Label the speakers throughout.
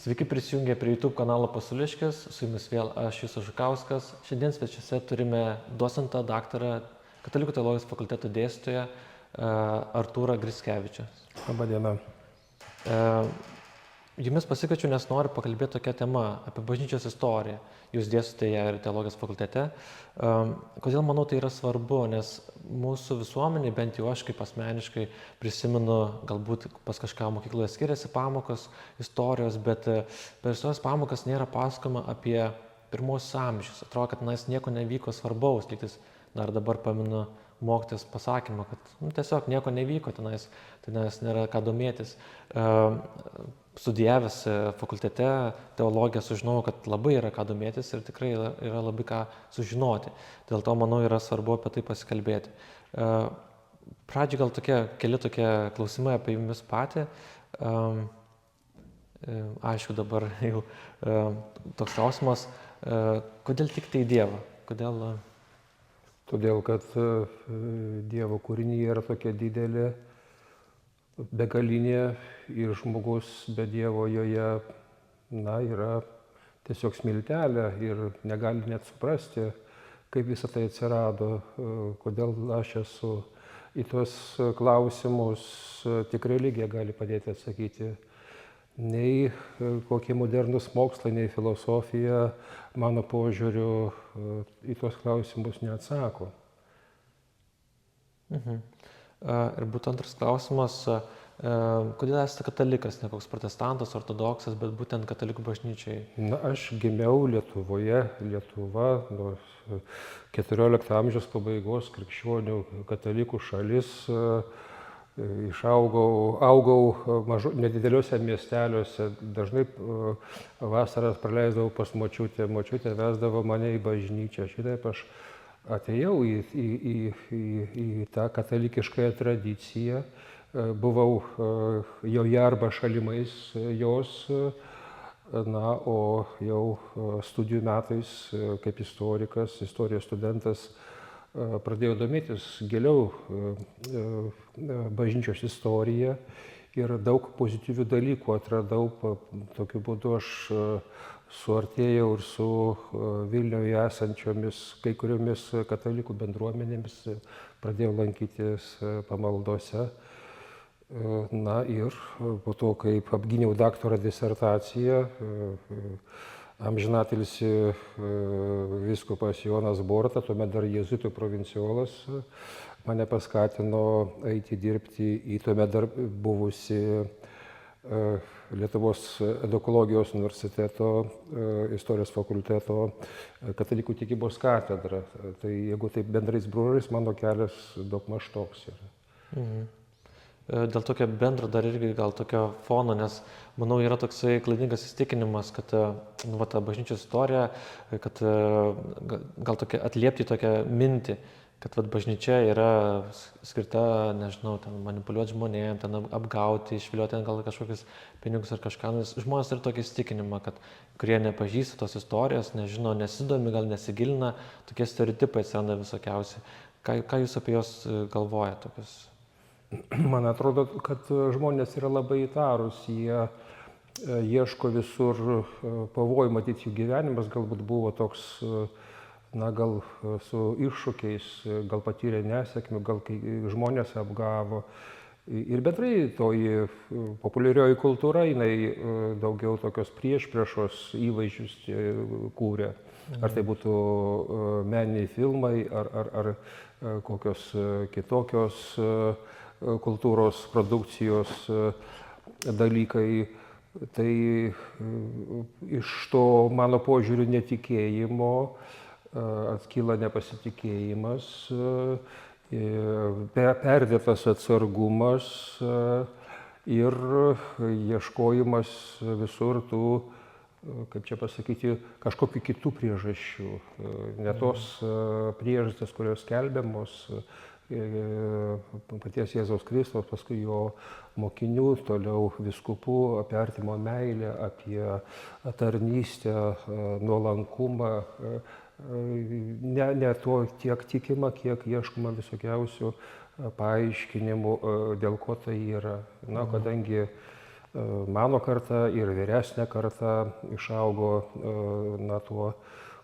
Speaker 1: Sveiki prisijungę prie YouTube kanalo Pasauliškis, su jumis vėl aš Justas Žukauskas. Šiandien svečiuose turime docentą, daktarą, Katalikų teologijos fakulteto dėstytoją Artūrą Grickevičių.
Speaker 2: Labą dieną.
Speaker 1: Jumis pasikviečiu, nes noriu pakalbėti tokią temą apie bažnyčios istoriją. Jūs dėstote ją ir teologijos fakultete. Kodėl manau tai yra svarbu, nes mūsų visuomenė, bent jau aš kaip asmeniškai prisimenu, galbūt pas kažką mokykloje skiriasi pamokos istorijos, bet per istorijos pamokas nėra pasakoma apie pirmosius amžius. Atrodo, kad nieko nevyko svarbaus, lyg dar dabar paminu mokytojas pasakymą, kad tiesiog nieko nevyko, tenais nėra ką domėtis. Studijavęs fakultete teologiją sužinojau, kad labai yra ką domėtis ir tikrai yra labai ką sužinoti. Dėl to, manau, yra svarbu apie tai pasikalbėti. Pradžiai gal keli tokie klausimai apie jumis patį. Aišku, dabar jau toks klausimas, kodėl tikite į Dievą?
Speaker 2: Todėl, kad Dievo kūrinyje yra tokia didelė, begalinė ir žmogus be Dievo joje, yra tiesiog smiltelė ir negali net suprasti, kaip visą tai atsirado, kodėl aš esu. Į tuos klausimus tik religija gali padėti atsakyti. Nei kokie modernūs mokslai, nei filosofija, mano požiūriu, į tuos klausimus neatsako.
Speaker 1: Ir būtų antras klausimas, kodėl esate katalikas, ne koks protestantas, ortodoksas, bet būtent katalikų bažnyčiai?
Speaker 2: Aš gimiau Lietuvoje, Lietuva nuo 14 amžiaus pabaigos, krikščionių katalikų šalis. Augau nedideliuose miesteliuose, dažnai vasaras praleisdavau pas močiutę, močiutė vesdavo mane į bažnyčią. Šitaip aš atėjau į tą katalikiškąją tradiciją, buvau joje arba šalimais jos, o jau studijų metais kaip istorikas, istorijos studentas, pradėjau domėtis giliau bažnyčios istoriją ir daug pozityvių dalykų atradau. Tokiu būdu aš suartėjau ir su Vilniuje esančiomis kai kuriomis katalikų bendruomenėmis, pradėjau lankytis pamaldose. Ir po to, kaip apgyniau daktaro disertaciją, amžinatilsį vyskupas Jonas Borta, tuomet dar jėzuitų provinciolas, mane paskatino eiti dirbti į tuomet dar buvusi Lietuvos edukologijos universiteto istorijos fakulteto katalikų tikybos katedrą. Tai jeigu taip bendrais bruožais, mano kelias daugmaž toks yra.
Speaker 1: Dėl tokio bendro dar irgi gal tokio fono, nes manau yra toksai klaidingas įsitikinimas, kad ta bažnyčios istorija, kad gal atliepti tokią mintį, kad bažnyčia yra skirta, nežinau, manipuliuoti žmonėm, apgauti, išviliuoti gal kažkokius pinigus ar kažką. Nes žmonės turi tokį įsitikinimą, kad kurie nepažįsta tos istorijos, nežino, nesidomi, gal nesigilina, tokie stereotipai atsiranda visokiausi. Ką jūs apie juos galvojate tokius?
Speaker 2: Man atrodo, kad žmonės yra labai įtarūs, jie ieško visur pavojų, matyti jų gyvenimas galbūt buvo toks, gal su iššūkiais, gal patyrė nesėkmių, gal kai žmonės apgavo. Ir bendrai toji populiarioji kultūra, jinai daugiau tokios priešpriešos įvaizdžius kūrė. Ar tai būtų meniniai filmai, ar kokios kitokios kultūros produkcijos dalykai. Tai iš to mano požiūrių netikėjimo atkyla nepasitikėjimas, perdėtas atsargumas ir ieškojimas visur tų, kaip čia pasakyti, kažkokių kitų priežasčių. Ne tos priežastys, kurios skelbiamos paties Jėzaus Kristaus, paskui jo mokinių, toliau vyskupų, apie artimo meilę, apie tarnystę, nuolankumą. Ne to tiek tikima, kiek ieškoma visokiausių paaiškinimų, dėl ko tai yra. Kadangi mano karta ir vyresnė karta išaugo tuo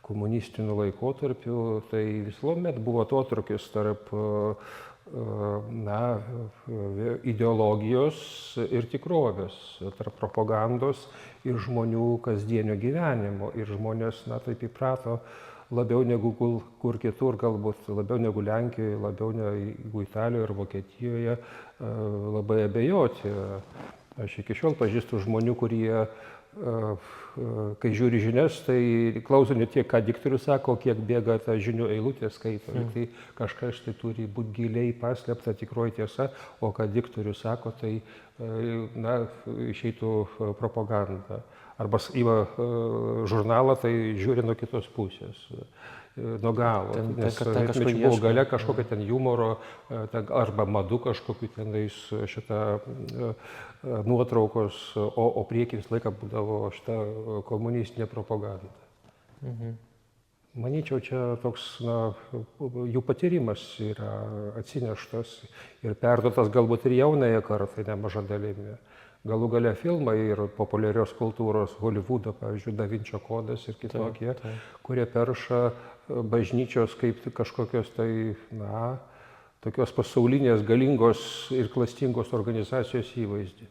Speaker 2: komunistiniu laikotarpiu, tai visuomet buvo atotrūkis tarp ideologijos ir tikrovės, tarp propagandos ir žmonių kasdienio gyvenimo. Ir žmonės taip įprato labiau negu kur kitur, galbūt labiau negu Lenkijoje, labiau negu Italijoje ir Vokietijoje labai abejoti. Aš iki šiol pažįstu žmonių, kurie, kai žiūri žinias, tai klauso ne tiek, ką diktorius sako, kiek bėga tą žinių eilutę skaito. Tai kažkas tai turi būti giliai paslėpta tikroji tiesa, o ką diktorius sako, tai išeitų propaganda. Arba ima žurnalą, tai žiūri nuo kitos pusės, nuo galo. Nes sovietmečiu buvo gale kažkokio ten humoro, arba madų kažkokiu tenais šitą nuotraukos, o prieky visą laiką būdavo šitą komunistinė propaganda. Manyčiau, čia toks jų patyrimas yra atsineštas ir perduotas galbūt ir jaunąją kartą nemaža dalimi. Galų gale filmai ir populiarios kultūros Holivudo, pavyzdžiui, Da Vinčio kodas ir kitokie, kurie perša bažnyčios kaip kažkokios tokios pasaulinės, galingos ir klastingos organizacijos įvaizdį.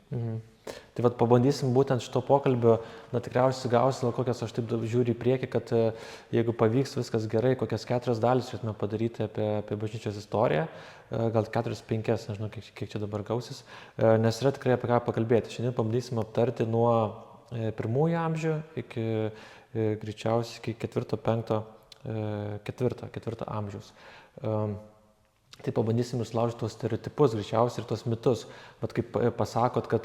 Speaker 1: Tai pabandysim būtent šito pokalbio, tikriausiai gausi, kokias aš taip žiūriu į priekį, kad jeigu pavyks viskas gerai, kokias 4 dalis turėtume padaryti apie bažnyčios istoriją, gal 4-5, nežinau, kiek čia dabar gausis, nes yra tikrai apie ką pakalbėti. Šiandien pabandysim aptarti nuo pirmųjų amžių iki greičiausiai iki 4-5 amžiaus. Tai pabandysim išlaužti tuos stereotipus greičiausiai ir tuos mitus. Kaip pasakot, kad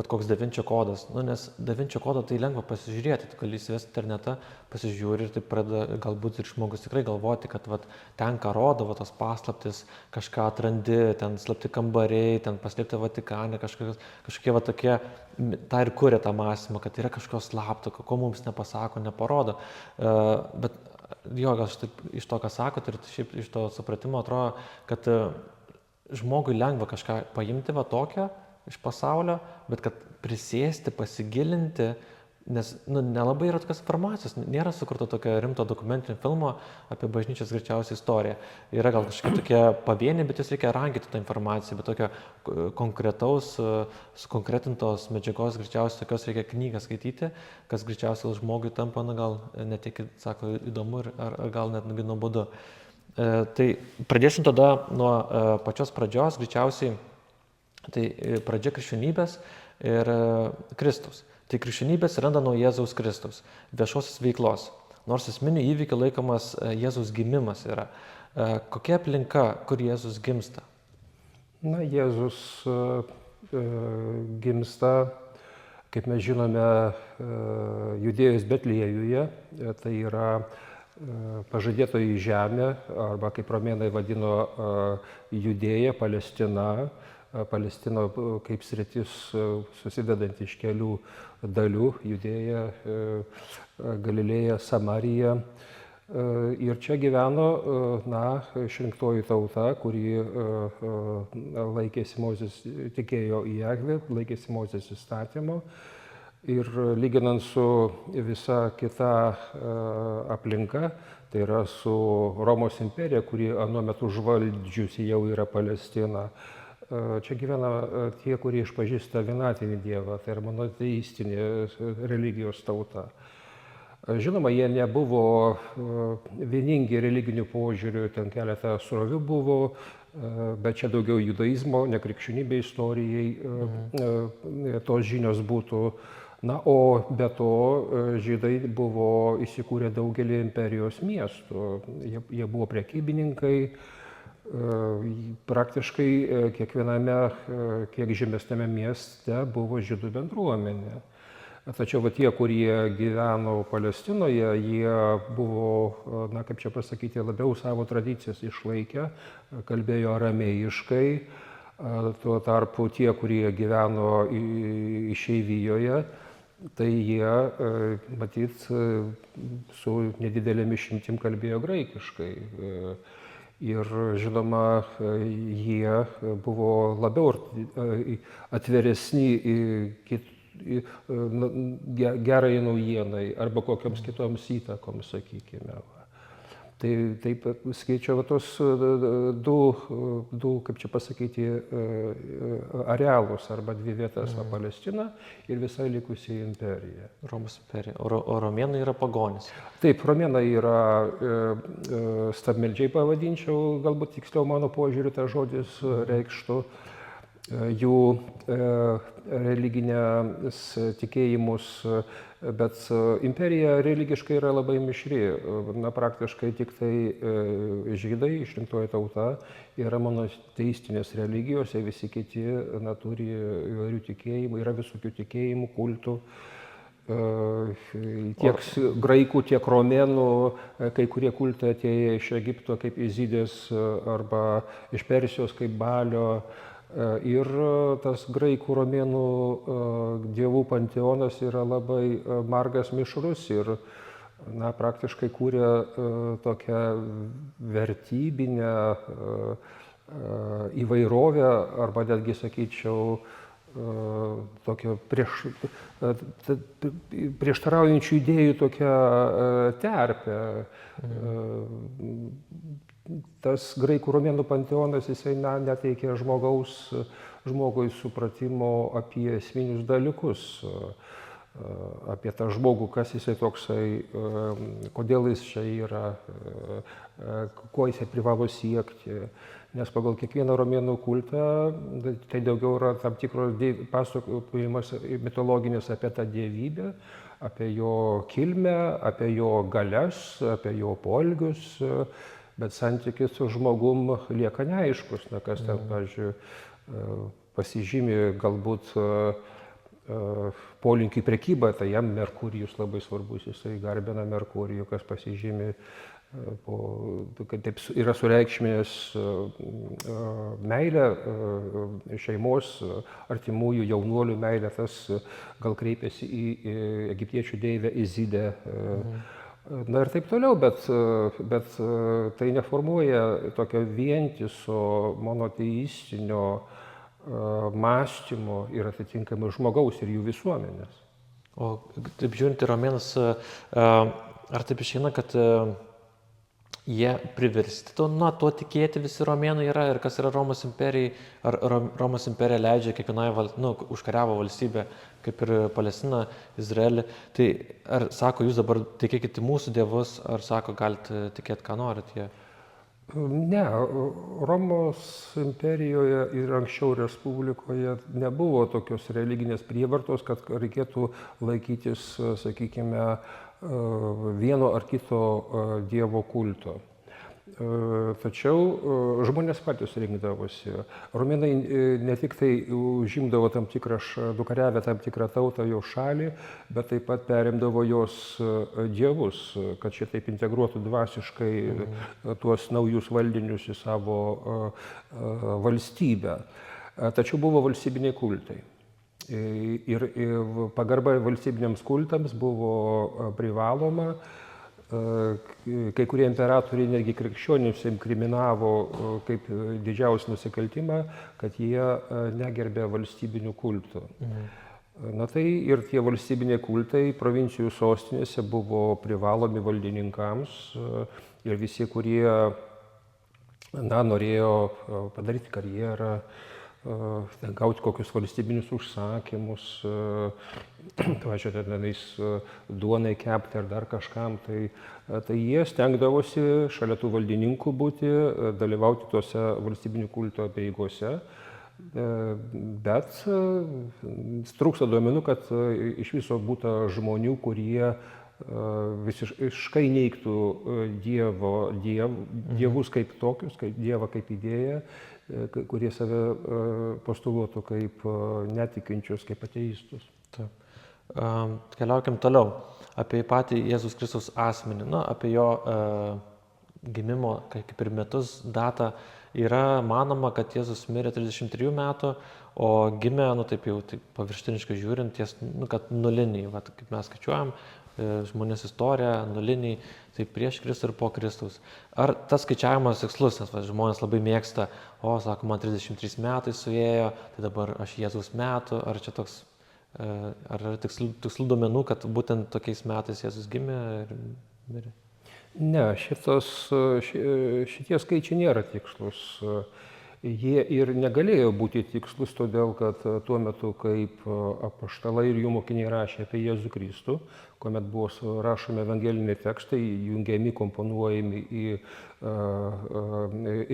Speaker 1: koks Da Vinčio kodas. Nes Da Vinčio kodą tai lengva pasižiūrėti. Tu gali įsivesti internetą, pasižiūri ir tai pradeda galbūt ir žmogus tikrai galvoti, kad ten ką rodo, tos paslaptis, kažką atrandi, ten slapti kambariai, ten paslėpti Vatikane, kažkokie tokie, tą ir kuria tą mąstymą, kad yra kažko slapto, ko mums nepasako, neparodo. Bet gal iš to, ką sakot, ir šiaip iš to supratimo atrodo, kad žmogui lengva kažką paimti tokio iš pasaulio, bet kad prisėsti, pasigilinti, nes nelabai yra tokios informacijos, nėra sukurto tokio rimto dokumentinio filmo apie bažnyčios greičiausiai istoriją. Yra gal kažkokie tokie pavieniai, bet jūs reikia rankioti tą informaciją, bet tokio konkretaus, sukonkretintos medžiagos greičiausiai tokios reikia knygą skaityti, kas greičiausiai žmogui tampa, gal ne tik, sako, įdomu ar gal net nuobodu. Tai pradėsim tada nuo pačios pradžios, greičiausiai tai pradžia krikščionybės ir Kristus. Tai krikščionybė atsiranda nuo Jėzaus Kristaus, viešosios veiklos, nors esminiu įvykiu laikomas Jėzaus gimimas yra. Kokia aplinka, kur Jėzus gimsta?
Speaker 2: Jėzus gimsta, kaip mes žinome, Judėjos Betliejuje, tai yra pažadėtoji žemė, arba kaip romėnai vadino Judėja, Palestina. Palestina kaip sritis susidedanti iš kelių dalių, Judėja, Galilėja, Samarija. Ir čia gyveno išrinktoji tauta, kuri laikėsi Mozės, tikėjo į Jahvę, laikėsi Mozės įstatymo. Ir lyginant su visa kita aplinka, tai yra su Romos imperija, kuri anuo metu užvaldžiusi jau yra Palestina, čia gyvena tie, kurie išpažįsta vienatinį Dievą, tai yra monoteistinė religijos tauta. Žinoma, jie nebuvo vieningi religinių požiūrių, ten keletą srovių buvo, bet čia daugiau judaizmo, nekrikščionybė istorijai tos žinios būtų. O be to žydai buvo įsikūrę daugelį imperijos miestų, jie buvo prekybininkai. Praktiškai kiekviename, kiek žemesnėme mieste buvo žydų bendruomenė. Tačiau tie, kurie gyveno Palestinoje, jie buvo, kaip čia pasakyti, labiau savo tradicijas išlaikę, kalbėjo aramėjiškai. Tuo tarpu tie, kurie gyveno išeivijoje, tai jie, matyt, su nedidelėmis išimtim kalbėjo graikiškai. Ir žinoma, jie buvo labiau atviresni gerai naujienai arba kokiams kitoms įtakoms, sakykime. Tai taip skaičiau tos du, kaip čia pasakyti, arealus arba dvi vietas - Palestina ir visa likusi imperija.
Speaker 1: Romos imperija. O romėnai yra pagonys.
Speaker 2: Taip, romėnai yra stabmeldžiai, pavadinčiau, galbūt tiksliau mano požiūriu tas žodis reikštų jų religinės tikėjimus, bet imperija religiškai yra labai mišri. Na, praktiškai tik tai žydai, išrinktoji tauta, yra monoteistinės religijos, visi kiti turi įvairių tikėjimų, yra visokių tikėjimų, kultų. Tiek graikų, tiek romėnų, kai kurie kultai atėjo iš Egipto kaip Izidės arba iš Persijos kaip Balio. Ir tas graikų romėnų dievų panteonas yra labai margas, mišrus ir praktiškai kūrė tokią vertybinę įvairovę arba netgi, sakyčiau, tokio prieštaraujančių idėjų tokią terpę. Tas graikų romėnų panteonas, jisai neteikia žmogui supratimo apie esminius dalykus, apie tą žmogų, kas jisai toksai, kodėl jis čia yra, ko jisai privalo siekti. Nes pagal kiekvieną romėnų kultą tai daugiau yra tam tikros pasakojimas mitologinis apie tą dievybę, apie jo kilmę, apie jo galias, apie jo poelgius. Bet santykis su žmogum lieka neaiškus, kas ten, pavyzdžiui, pasižymi galbūt polinkiu į prekybą, tai jam Merkurijus labai svarbus, jisai garbina Merkurijų, kas pasižymi, taip yra sureikšminęs meilę, šeimos, artimųjų, jaunuolių meilę, tas gal kreipiasi į egiptiečių deivę Izidę. Na ir taip toliau, bet tai neformuoja tokio vientiso monoteistinio mąstymo ir atitinkamai žmogaus ir jų visuomenės.
Speaker 1: O taip žiūrint į romėnus, ar taip išeina, kad jie priversti tuo tikėti visi romėnai yra ir kas yra Romos imperijai, ar Romos imperija leidžia kiekvienai, užkariavo valstybę, kaip ir Palestina, Izraelį, tai ar sako, jūs dabar tikėkite mūsų dievus, ar sako, galite tikėti, ką norit jie?
Speaker 2: Ne, Romos imperijoje ir anksčiau Respublikoje nebuvo tokios religinės prievartos, kad reikėtų laikytis, sakykime, vieno ar kito dievo kulto. Tačiau žmonės patys rinkdavosi. Romėnai ne tik tai užimdavo nukariavę tam tikrą tautą, jo šalį, bet taip pat perimdavo jos dievus, kad šitaip integruotų dvasiškai tuos naujus valdinius į savo valstybę. Tačiau buvo valstybiniai kultai. Ir pagarba valstybiniams kultams buvo privaloma. Kai kurie imperatoriai netgi krikščionims inkriminavo kaip didžiausią nusikaltimą, kad jie negerbė valstybinių kultų. Na tai ir tie valstybiniai kultai provincijų sostinėse buvo privalomi valdininkams ir visi, kurie norėjo padaryti karjerą, gauti kokius valstybinius užsakymus, tenais duonai kepti ar dar kažkam, tai jie stengdavosi šalia tų valdininkų būti, dalyvauti tuose valstybinių kulto apeigose, bet trūksta duomenų, kad iš viso būta žmonių, kurie visiškai neigtų dievus kaip tokius, kaip dievą kaip idėją, kurie save postuluotų kaip netikinčius, kaip ateistus.
Speaker 1: Keliaukim toliau. Apie patį Jėzus Kristaus asmenį, apie jo gimimo, kaip ir metus, datą. Yra manoma, kad Jėzus mirė 33 metų, o gimė, taip jau taip paviršutiniškai žiūrint, kad nuliniai, kaip mes skaičiuojam, žmonės istorija, nuliniai, tai prieš Kristų ir po Kristaus. Ar tas skaičiavimas tikslus, nes žmonės labai mėgsta, sako, man 33 metai suėjo, tai dabar aš Jėzaus metų, ar čia toks Ar yra tikslių duomenų, kad būtent tokiais metais Jėzus gimė ir mirė?
Speaker 2: Ne, šitie skaičiai nėra tikslus. Jie ir negalėjo būti tikslus, todėl kad tuo metu, kaip apaštalai ir jų mokiniai rašė apie Jėzų Kristų, kuomet buvo rašomi evangeliniai tekstai, jungiami, komponuojami į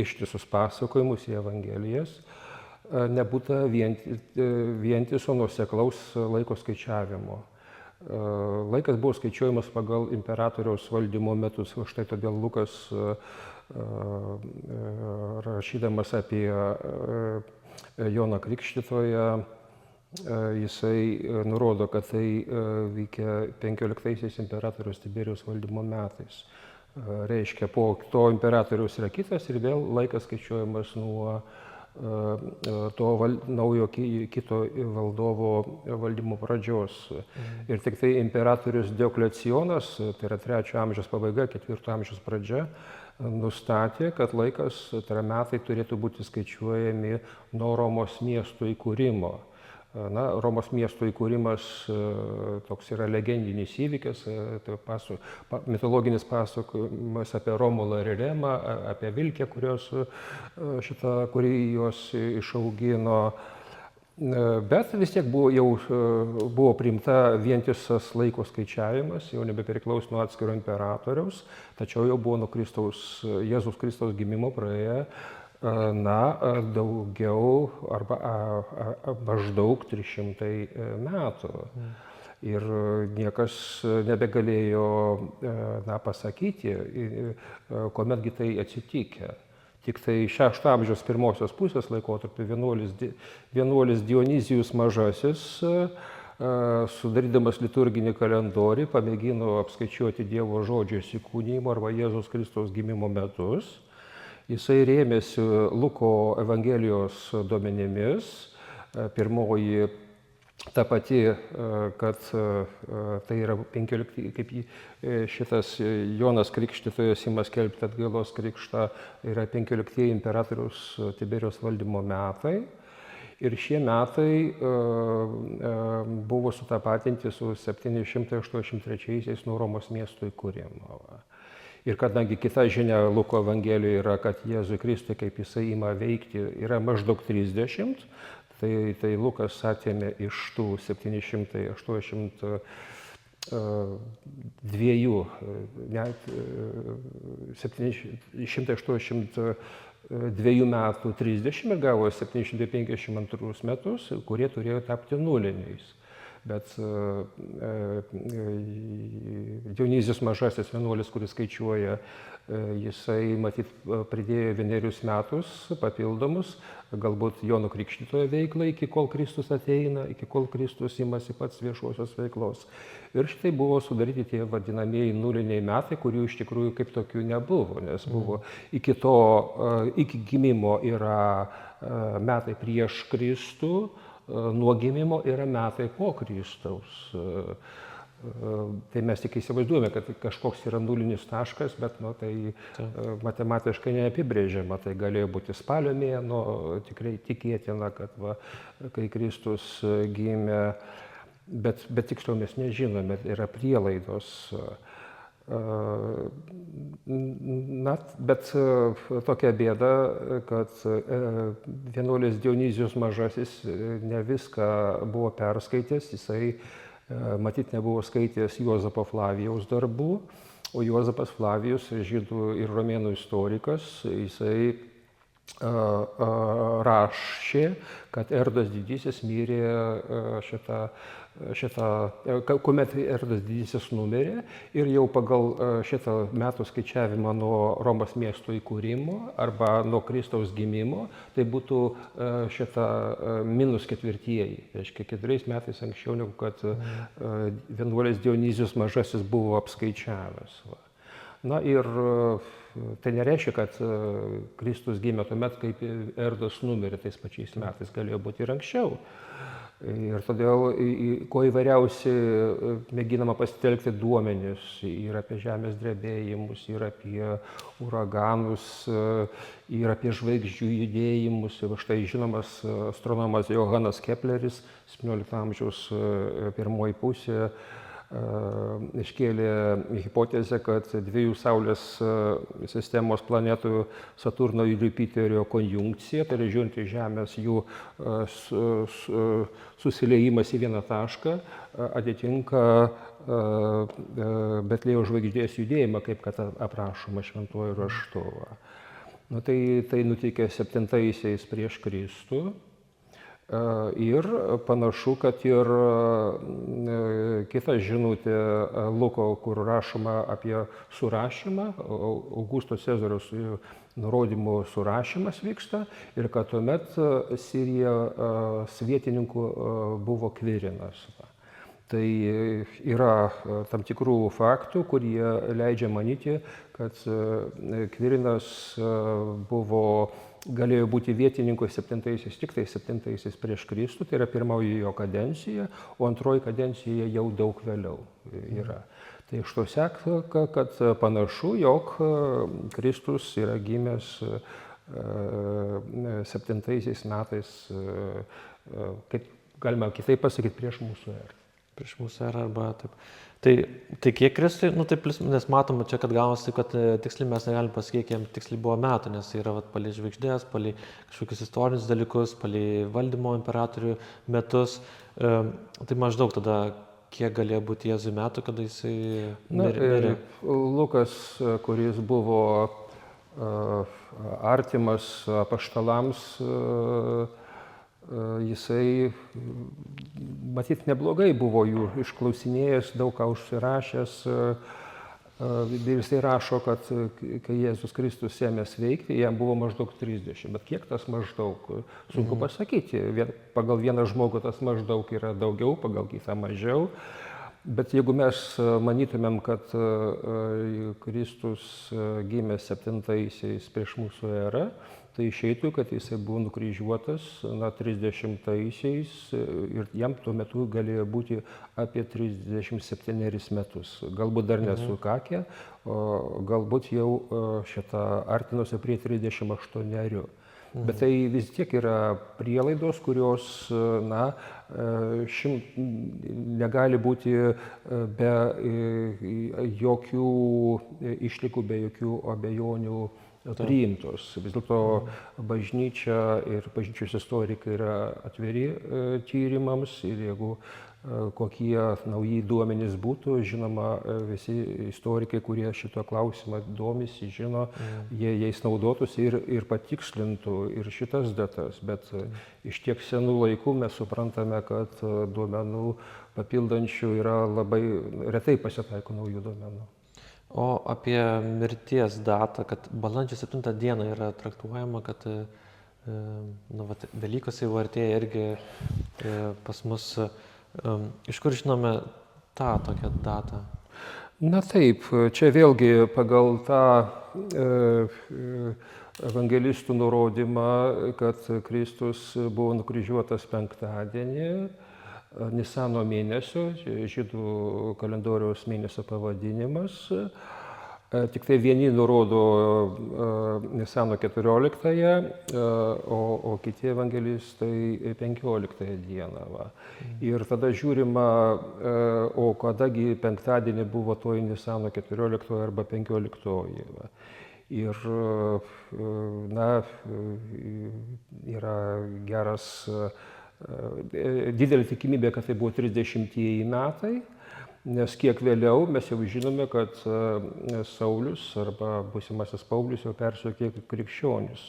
Speaker 2: ištisus pasakojimus, į evangelijas, nebūta vientiso nuoseklaus laiko skaičiavimo. Laikas buvo skaičiuojamas pagal imperatoriaus valdymo metus. Štai todėl Lukas, rašydamas apie Joną Krikštytoją, jisai nurodo, kad tai vykę 15 imperatoriaus Tiberijaus valdymo metais. Reiškia, po to imperatoriaus yra kitas ir vėl laikas skaičiuojamas nuo to naujo kito valdovo valdymo pradžios. Ir tik tai imperatorius Dioklecijonas, tai yra 3 amžiaus pabaiga, 4 amžiaus pradžia, nustatė, kad laikas, tai yra metai, turėtų būti skaičiuojami nuo Romos miesto įkūrimo. Na, Romos miesto įkūrimas toks yra legendinis įvykis, mitologinis pasakojimas apie Romulą ir Remą, apie Vilkę, kuri juos išaugino. Bet vis tiek buvo priimta vientisas laiko skaičiavimas, jau nebepriklausė nuo atskiro imperatoriaus, tačiau jau buvo nuo Jėzaus Kristaus gimimo praėję daugiau arba maždaug 300 metų. Ir niekas nebegalėjo pasakyti, kuometgi tai atsitikė. Tik tai 6 amžiaus pirmosios pusės laikotarpį vienuolis Dionizijus Mažasis, sudarydamas liturginį kalendorių, pamėgino apskaičiuoti Dievo žodžio įsikūnijimo arba Jėzaus Kristaus gimimo metus. Jisai rėmėsi Luko Evangelijos duomenimis. Pirmoji ta pati, kad tai yra 15, kaip šitas Jonas Krikštytojas ima skelbti atgailos krikštą, yra 15 imperatoriaus Tiberijaus valdymo metai. Ir šie metai buvo sutapatinti su 783 nuo Romos miesto įkūrimo. Ir kadangi kita žinia Luko Evangelijoje yra, kad Jėzui Kristui, kaip jisai ima veikti, yra maždaug 30, tai Lukas atėmė iš tų 782 metų 30 ir gavo 752 metus, kurie turėjo tapti nuliniais. Bet Dionizijus Mažasis vienuolis, kuris skaičiuoja, jisai matyt pridėjo 1 metus papildomus, galbūt Jono Krikštytojo veiklą, iki kol Kristus ateina, iki kol Kristus imasi pats viešosios veiklos. Ir šitai buvo sudaryti tie vadinamieji nuliniai metai, kurių iš tikrųjų kaip tokių nebuvo, nes buvo iki gimimo yra metai prieš Kristų, nuo gimimo yra metai po Kristaus. Tai mes tik įsivaizduojame, kad kažkoks yra nulinis taškas, bet tai matematiškai neapibrėžiama. Tai galėjo būti spalio mėnuo, tikrai tikėtina, kad kai Kristus gimė, bet tiksliau mes nežinome, yra prielaidos. Bet tokia bėda, kad vienuolis Dionizijus Mažasis ne viską buvo perskaitęs, jisai matyt nebuvo skaitęs Juozapo Flavijaus darbų, o Juozapas Flavijus, žydų ir romėnų istorikas, jisai rašė, kad Erodas Didysis mirė kuomet Erodas Didysis numirė ir jau pagal šitą metų skaičiavimą nuo Romos miesto įkūrimo arba nuo Kristaus gimimo, tai būtų -4, reiškia 4 metais anksčiau, negu kad vienuolis Dionizijus Mažasis buvo apskaičiavęs. Na ir tai nereiškia, kad Kristus gimė tuomet, kaip Erodas numirė tais pačiais metais, galėjo būti ir anksčiau. Ir todėl kuo įvairiausi mėginama pasitelkti duomenis ir apie žemės drebėjimus, ir apie uraganus, ir apie žvaigždžių judėjimus. Ir štai žinomas astronomas Johannas Kepleris 17 amžiaus pirmoji pusė iškėlė hipotezę, kad dviejų Saulės sistemos planetų Saturno ir Jupiterio konjunkcija, tai yra žiūrint į Žemės jų susiliejimas į vieną tašką, atitinka Betliejaus žvaigždės judėjimą, kaip kad aprašoma šventuoju raštu. Nu, tai nutikė 7-aisiais prieš Kristų. Ir panašu, kad ir kita žinutė Luko, kur rašoma apie surašymą, Augusto Cezariaus nurodymų surašymas vyksta ir kad tuomet Sirija svietininku buvo Kvirinas. Tai yra tam tikrų faktų, kurie leidžia manyti, kad Kvirinas galėjo būti vietininku 7-aisiais, tik tai 7-aisiais prieš Kristų, tai yra pirmoji jo kadencija, o antroji kadencija jau daug vėliau yra. Tai iš to seka, kad panašu, jog Kristus yra gimęs 7-aisiais metais, kaip galima kitaip pasakyti, prieš mūsų erą.
Speaker 1: Prieš mūsų erą arba taip. Tai kiek Kristui, nu taip, nes matome čia, kad gaunasi taip, kad tiksliai mes negalim pasakyti, kiek tiksliai buvo metų, nes tai yra palei žvaigždės, palei kažkokius istorinius dalykus, palei valdymo imperatorių metus. Tai maždaug tada, kiek galėjo būti Jėzui metų, kada jisai mirė.
Speaker 2: Lukas, kuris buvo artimas apaštalams, jisai, matyt, neblogai buvo jų išklausinėjęs, daug ką užsirašęs. Ir jisai rašo, kad kai Jėzus Kristus ėmės veikti, jam buvo maždaug 30. Bet kiek tas maždaug? Sunku pasakyti. Pagal vieną žmogų tas maždaug yra daugiau, pagal kitą mažiau. Bet jeigu mes manytumėm, kad Kristus gimė 7-aisiais prieš mūsų erą, tai išeitų, kad jisai buvo nukryžiuotas 30-aisiais ir jam tuo metu galėjo būti apie 37 metus. Galbūt dar nesukakę, o galbūt jau šitą artinosi prie 38. Bet tai vis tiek yra prielaidos, kurios negali būti be jokių išlygų, be jokių abejonių priimtos. Vis dėlto bažnyčia ir bažnyčios istorikai yra atviri tyrimams ir jeigu kokie nauji duomenys būtų, žinoma, visi istorikai, kurie šito klausimą domisi, žino, jie jais naudotųsi ir patikslintų ir šitas datas. Bet iš tiek senų laikų mes suprantame, kad duomenų papildančių yra labai retai pasitaiko naujų duomenų.
Speaker 1: O apie mirties datą, kad balandžio 7 dieną yra traktuojama, kad Velykos jau artėja irgi pas mus. Iš kur žinome tą tokią datą?
Speaker 2: Na taip, čia vėlgi pagal tą evangelistų nurodymą, kad Kristus buvo nukryžiuotas penktadienį, Nisano mėnesio, žydų kalendoriaus mėnesio pavadinimas. Tik tai vieni nurodo Nisano 14-ąją, o kiti evangelistai 15-ąją dieną. Va. Ir tada žiūrima, o kadagi penktadienį buvo toji Nisano 14-oji arba 15-oji. Va. Ir yra geras didelė tikimybė, kad tai buvo 30-ieji metai, nes kiek vėliau mes jau žinome, kad Saulius arba būsimasis Paulius jau persekiojo krikščionis.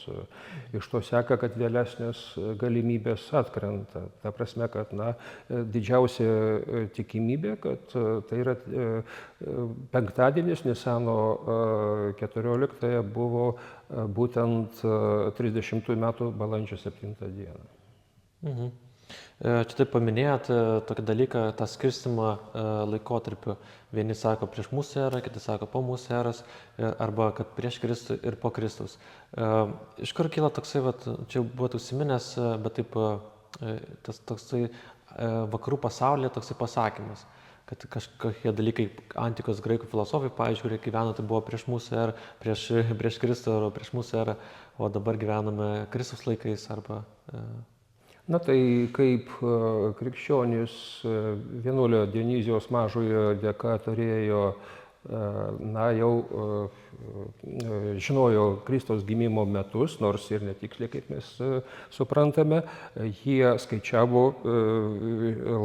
Speaker 2: Iš to seka, kad vėlesnės galimybės atkrenta. Ta prasme, kad didžiausia tikimybė, kad tai yra penktadienis Nisano 14-ąją buvo būtent 30 metų balandžio 7 dieną.
Speaker 1: Čia taip paminėjot tokį dalyką, tą skirstimą laikotarpiu. Vieni sako prieš mūsų erą, kiti sako po mūsų eros, arba kad prieš Kristų ir po Kristaus. Iš kur kyla toksai, čia buvo užsiminęs, bet taip, tas toksai vakarų pasaulyje toksai pasakymas, kad kažkokie dalykai antikos graikų filosofai, pavyzdžiui, kurie gyveno, tai buvo prieš mūsų erą, prieš Kristų ar prieš mūsų erą, o dabar gyvename Kristaus laikais arba...
Speaker 2: Na tai kaip krikščionys vienuolio Dionizijaus Mažojo dėka turėjo, jau žinojo Kristaus gimimo metus, nors ir netiksliai, kaip mes suprantame, jie skaičiavo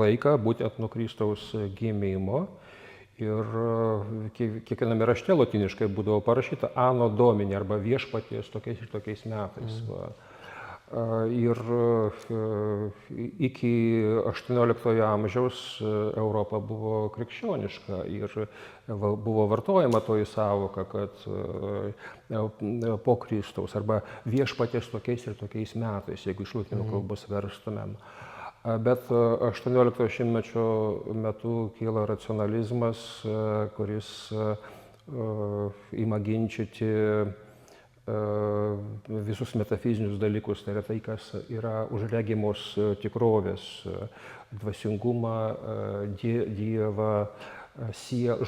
Speaker 2: laiką būtent nuo Kristaus gimimo. Ir kiekviename rašte lotiniškai būdavo parašyta Anno Domini arba viešpaties tokiais ir tokiais metais. Ir iki 18 amžiaus Europa buvo krikščioniška ir buvo vartojama toji sąvoka, kad po Kristaus arba viešpaties tokiais ir tokiais metais, jeigu iš lotynų kalbos verstumėm. Bet 18 šimtmečio metu kyla racionalizmas, kuris ima ginčyti visus metafizinius dalykus, tai yra tai, kas yra užregimos tikrovės, dvasingumą, Dievą,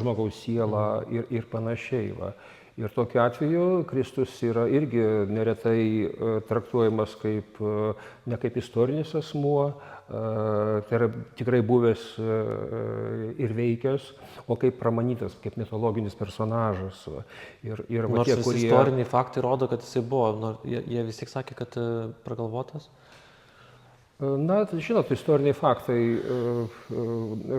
Speaker 2: žmogaus sielą ir panašiai. Ir tokiu atveju Kristus yra irgi neretai traktuojamas kaip, ne kaip istorinis asmuo, tai yra tikrai buvęs ir veikęs, o kaip pramanytas, kaip mitologinis personažas.
Speaker 1: Nors istoriniai faktai rodo, kad jisai buvo, jie vis tiek sakė, kad pragalvotas?
Speaker 2: Na, žinot, istoriniai faktai,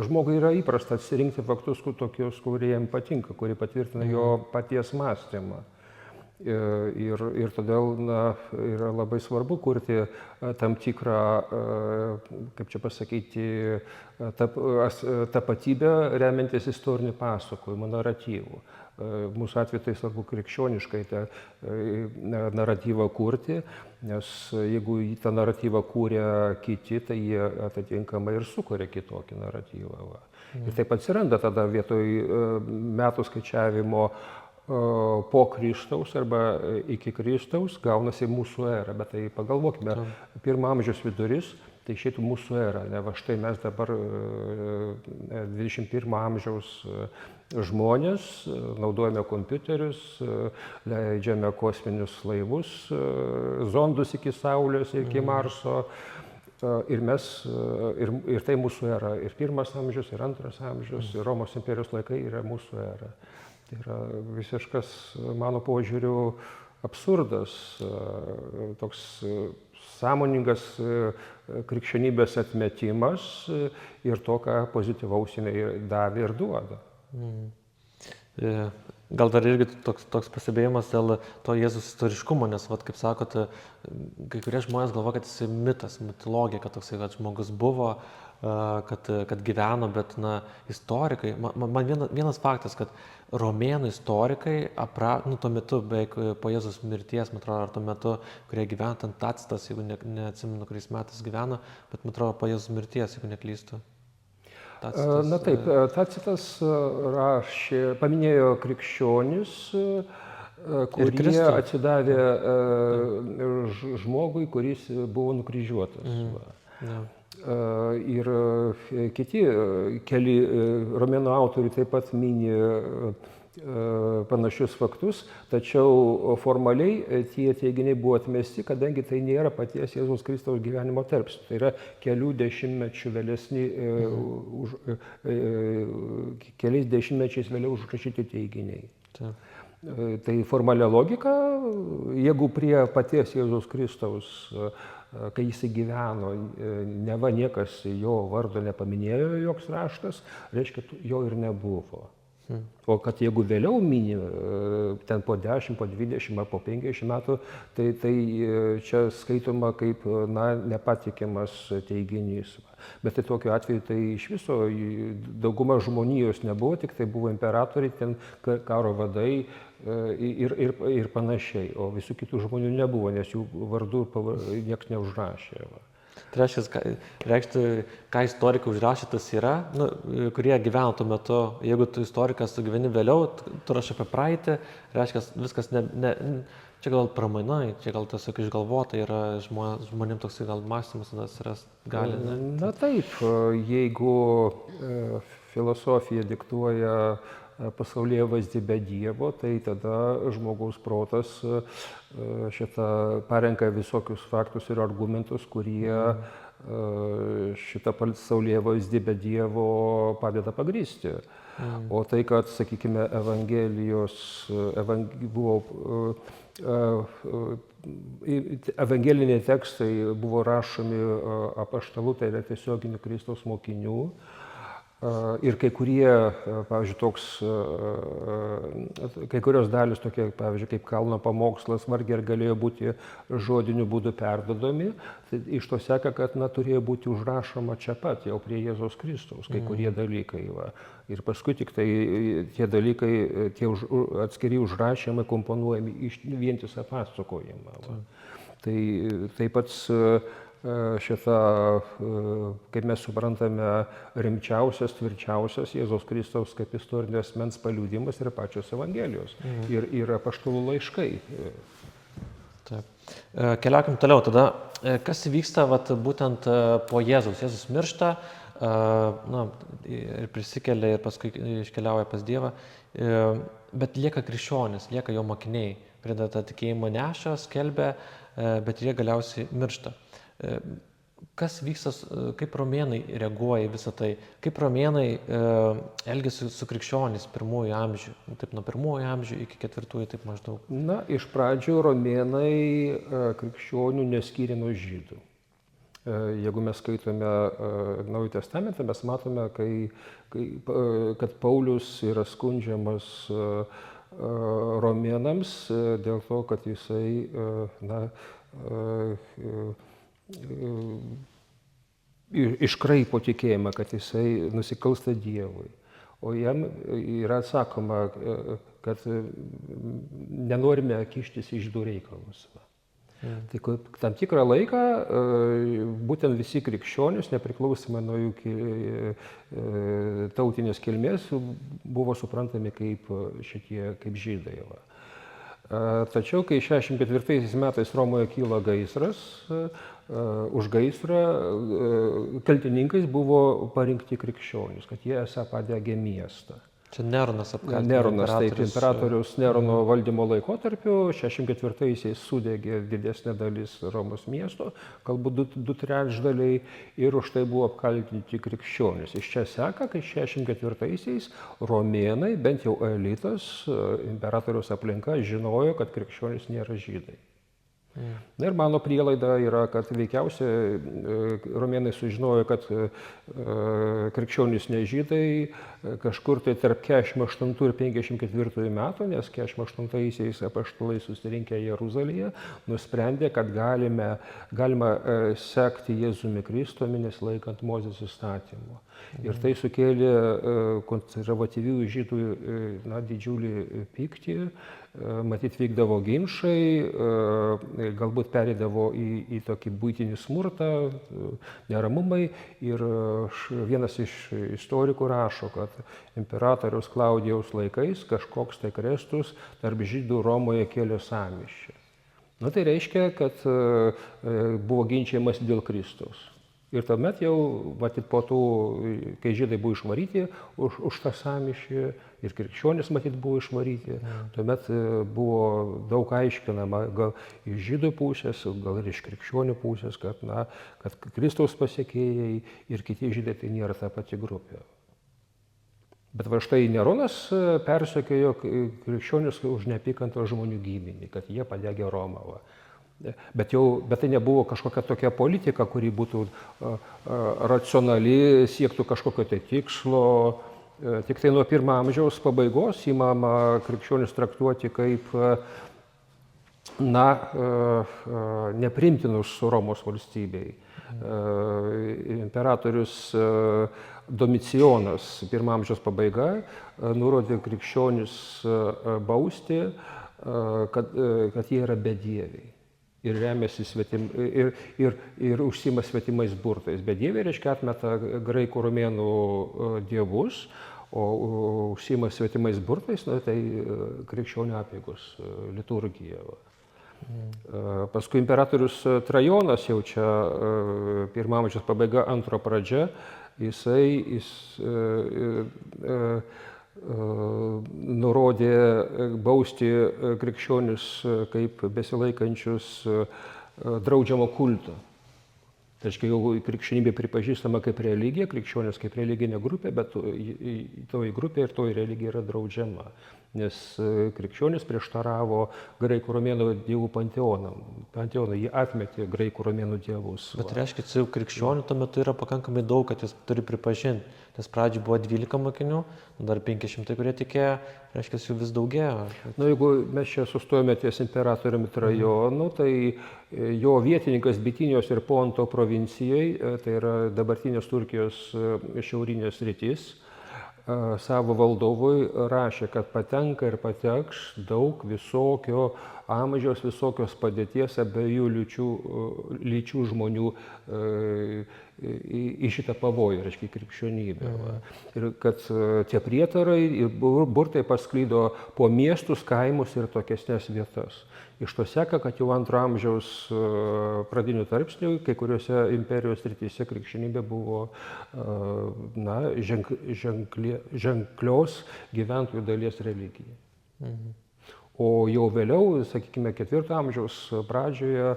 Speaker 2: žmogui yra įprasta atsirinkti faktus tokius, kurie jam patinka, kurie patvirtina jo paties mąstymą. Ir todėl yra labai svarbu kurti tam tikrą, kaip čia pasakyti, tapatybę remiantis istoriniu pasakojimu, naratyvu. Mūsų atveju tai svarbu krikščioniškai tą naratyvą kurti, nes jeigu tą naratyvą kūrė kiti, tai jie atitinkamai ir sukuria kitokį naratyvą. Ir taip atsiranda tada vietoj metų skaičiavimo po Kristaus arba iki Kristaus gaunasi mūsų era, bet tai pagalvokime, 1 amžiaus viduris, tai išeitų mūsų era, ne, va štai mes dabar 21 amžiaus žmonės, naudojame kompiuterius, leidžiame kosminius laivus, zondus iki Saulės, iki Marso, ir tai mūsų era, ir 1 amžius, ir 2 amžius, ir Romos imperijos laikai yra mūsų era. Tai yra visiškas, mano požiūriu, absurdas, toks sąmoningas krikščionybės atmetimas ir to, ką pozityvaus jinai davė ir duoda.
Speaker 1: Gal dar irgi toks pastebėjimas dėl to Jėzus istoriškumo, nes, kaip sakote, kai kurie žmonės galvoja, kad jis mitas, mitologija, kad toksai, kad žmogus buvo, kad gyveno, bet istorikai, man vienas faktas, kad romėnų istorikai, tuo metu, beveik po Jėzus mirties, man atrodo, ar tuo metu, kurie gyveno, ten Tacitas, jeigu neatsimenu, kuriais metais gyveno, bet man atrodo, po Jėzus mirties, jeigu neklystu.
Speaker 2: Tacitas, na taip, Tacitas paminėjo krikščionis, kurie atsidavė žmogui, kuris buvo nukryžiuotas. Ir kiti keli romėnų autoriai taip pat mini panašius faktus, tačiau formaliai tie teiginiai buvo atmesti, kadangi tai nėra paties Jėzaus Kristaus gyvenimo tarpsnių. Tai yra kelių dešimtmečių vėlesni, keliais dešimtmečiais vėliau užrašyti teiginiai. Tai formalia logika, jeigu prie paties Jėzaus Kristaus, kai jis gyveno, neva niekas jo vardo nepaminėjo, joks raštas, reiškia, jo ir nebuvo. O kad jeigu vėliau mini, ten po 10, po 20 ar po 50 metų, tai čia skaitoma kaip nepatikimas teiginys. Bet tai tokiu atveju tai iš viso dauguma žmonijos nebuvo, tik tai buvo imperatoriai, ten karo vadai ir panašiai. O visų kitų žmonių nebuvo, nes jų vardų niekas neužrašė.
Speaker 1: Tai reikštų, ką istorikai užrašė, tas yra, kurie gyveno tuo metu. Jeigu tu istorikas, tu gyveni vėliau, tu rašai apie praeitį, reiškia, viskas Čia gal pramainai, čia gal tiesiog išgalvota yra žmonėm toksai gal mąstymas tada atsiras gali, ne?
Speaker 2: Na taip, jeigu filosofija diktuoja pasaulyje vaizdį be Dievo, tai tada žmogaus protas šitą parenka visokius faktus ir argumentus, kurie šitą pasaulyje vaizdį be Dievo padeda pagrįsti. O tai, kad, sakykime, evangeliniai tekstai buvo rašomi apaštalų, tai yra tiesioginių Kristaus mokinių. Ir kai kurie, pavyzdžiui, kai kurios dalis tokie, pavyzdžiui, kaip Kalno pamokslas, vargiai ar galėjo būti žodiniu būdu perduodami, tai iš to seka, kad turėjo būti užrašoma čia pat, jau prie Jėzaus Kristaus, kai kurie dalykai. Va. Ir paskui tik tai tie dalykai, tie atskiri užrašymai komponuojami iš vientisą pasakojimą. Va. Tai taip pat šitą, kaip mes suprantame, rimčiausias, tvirčiausias Jėzaus Kristaus kaip istorinio asmens paliudimas yra pačios Evangelijos ir apaštalų laiškai.
Speaker 1: Taip. Keliaukim toliau tada. Kas vyksta būtent po Jėzaus? Jėzus miršta ir prisikelia ir paskui iškeliauja pas Dievą, bet lieka krikščionys, lieka jo mokiniai, pradeda tą tikėjimą neša, skelbia, bet jie galiausiai miršta. Kas vyksta, kaip romėnai reaguoja į visą tai, kaip romėnai elgiasi su krikščionys pirmųjų amžių, taip nuo pirmųjų amžių iki ketvirtųjų, taip maždaug?
Speaker 2: Iš pradžių romėnai krikščionių neskyrė nuo žydų. Jeigu mes skaitome Naująjį testamentą, mes matome, kad Paulius yra skundžiamas romėnams dėl to, kad jisai iškraipo tikėjimą, kad jisai nusikalsta Dievui. O jam yra atsakoma, kad nenorime kištis į žydų reikalus. Tai tam tikrą laiką būtent visi krikščionys, nepriklausomai nuo jų tautinės kilmės, buvo suprantami kaip žydai. Tačiau, kai 64 metais Romoje kyla gaisras, už gaisrą kaltininkais buvo parinkti krikščionys, kad jie esą padegė miestą.
Speaker 1: Čia Neronas apkaltino.
Speaker 2: Neronas, taip, imperatoriaus Nerono valdymo laikotarpiu 64-aisiais sudegė didesnė dalis Romos miesto, galbūt 2/3, ir už tai buvo apkaltinti krikščionys. Iš čia seka, kai 64-aisiais romėnai, bent jau elitas, imperatoriaus aplinka, žinojo, kad krikščionys nėra žydai. Na ir mano prielaida yra, kad veikiausiai romėnai sužinojo, kad krikščionys ne žydai kažkur tai tarp 48 ir 54 metų, nes 48-aisiais apaštalai susirinkę Jeruzalėje nusprendė, kad galima sekti Jėzumi Kristumi, nesilaikant Mozės įstatymo. Ir tai sukėlė konservatyvių žydų didžiulį pyktį. Matyt, vykdavo ginčai, galbūt pereidavo į tokį buitinį smurtą, neramumai. Ir vienas iš istorikų rašo, kad imperatoriaus Klaudijaus laikais kažkoks tai Kristus tarp žydų Romoje kėlė sąmyšį. Tai reiškia, kad buvo ginčiamas dėl Kristaus. Ir tuomet jau, matyt, po tų, kai žydai buvo išvaryti už tą sąmyšį ir krikščionys, matyt, buvo išvaryti, tuomet buvo daug aiškinama, gal iš žydų pusės, gal ir iš krikščionių pusės, kad Kristaus pasekėjai ir kiti žydai tai nėra ta pati grupė. Bet va štai Neronas persekiojo krikščionis už neapykantą žmonių giminį, kad jie padegė Romą. Bet tai nebuvo kažkokia tokia politika, kuri būtų racionali, siektų kažkokio tai tikslo. Tik tai nuo 1 amžiaus pabaigos įmama krikščionis traktuoti kaip neprimtinus Romos valstybei. Imperatorius Domicijonas 1 amžiaus pabaiga nurodė krikščionis bausti, kad jie yra bedieviai. Ir remiasi ir užsima svetimais burtais. Bedieviai reiškia atmeta graikų romėnų dievus, o užsima svetimais burtais, tai krikščionių apeigos liturgija. Paskui imperatorius Trajonas, jau čia pirmo amžiaus pabaiga, antro pradžia, jis nurodė bausti krikščionis kaip besilaikančius draudžiamo kulto. Tai reiškia, jau krikščionybė pripažįstama kaip religija, krikščionis kaip religinė grupė, bet toji grupė ir toji religija yra draudžiama. Nes krikščionis prieštaravo graikų romėnų dievų panteonui, jie atmetė graikų romėnų dievus.
Speaker 1: Bet reiškia, jau krikščionių tuo metu yra pakankamai daug, kad jis turi pripažinti. Nes pradžioje buvo 12 mokinių, dar 500, kurie tikėjo, reiškia, jų vis daugėjo.
Speaker 2: Na, jeigu mes čia sustojame ties imperatoriumi Trajonu, tai jo vietininkas Bitinijos ir Ponto provincijai, tai yra dabartinės Turkijos šiaurinės rytis, savo valdovui rašė, kad patenka ir pateks daug visokio amžiaus, visokios padėties abiejų lyčių žmonių į šitą pavojų, reiškia, krikščionybę. Ir kad tie prietarai ir burtai pasklydo po miestus, kaimus ir tokiesnes vietas. Iš to seka, kad jau antro amžiaus pradinių tarpsnių kai kuriuose imperijos srityse krikščionybė buvo ženklios gyventojų dalies religija. O jau vėliau, sakykime, 4 amžiaus pradžioje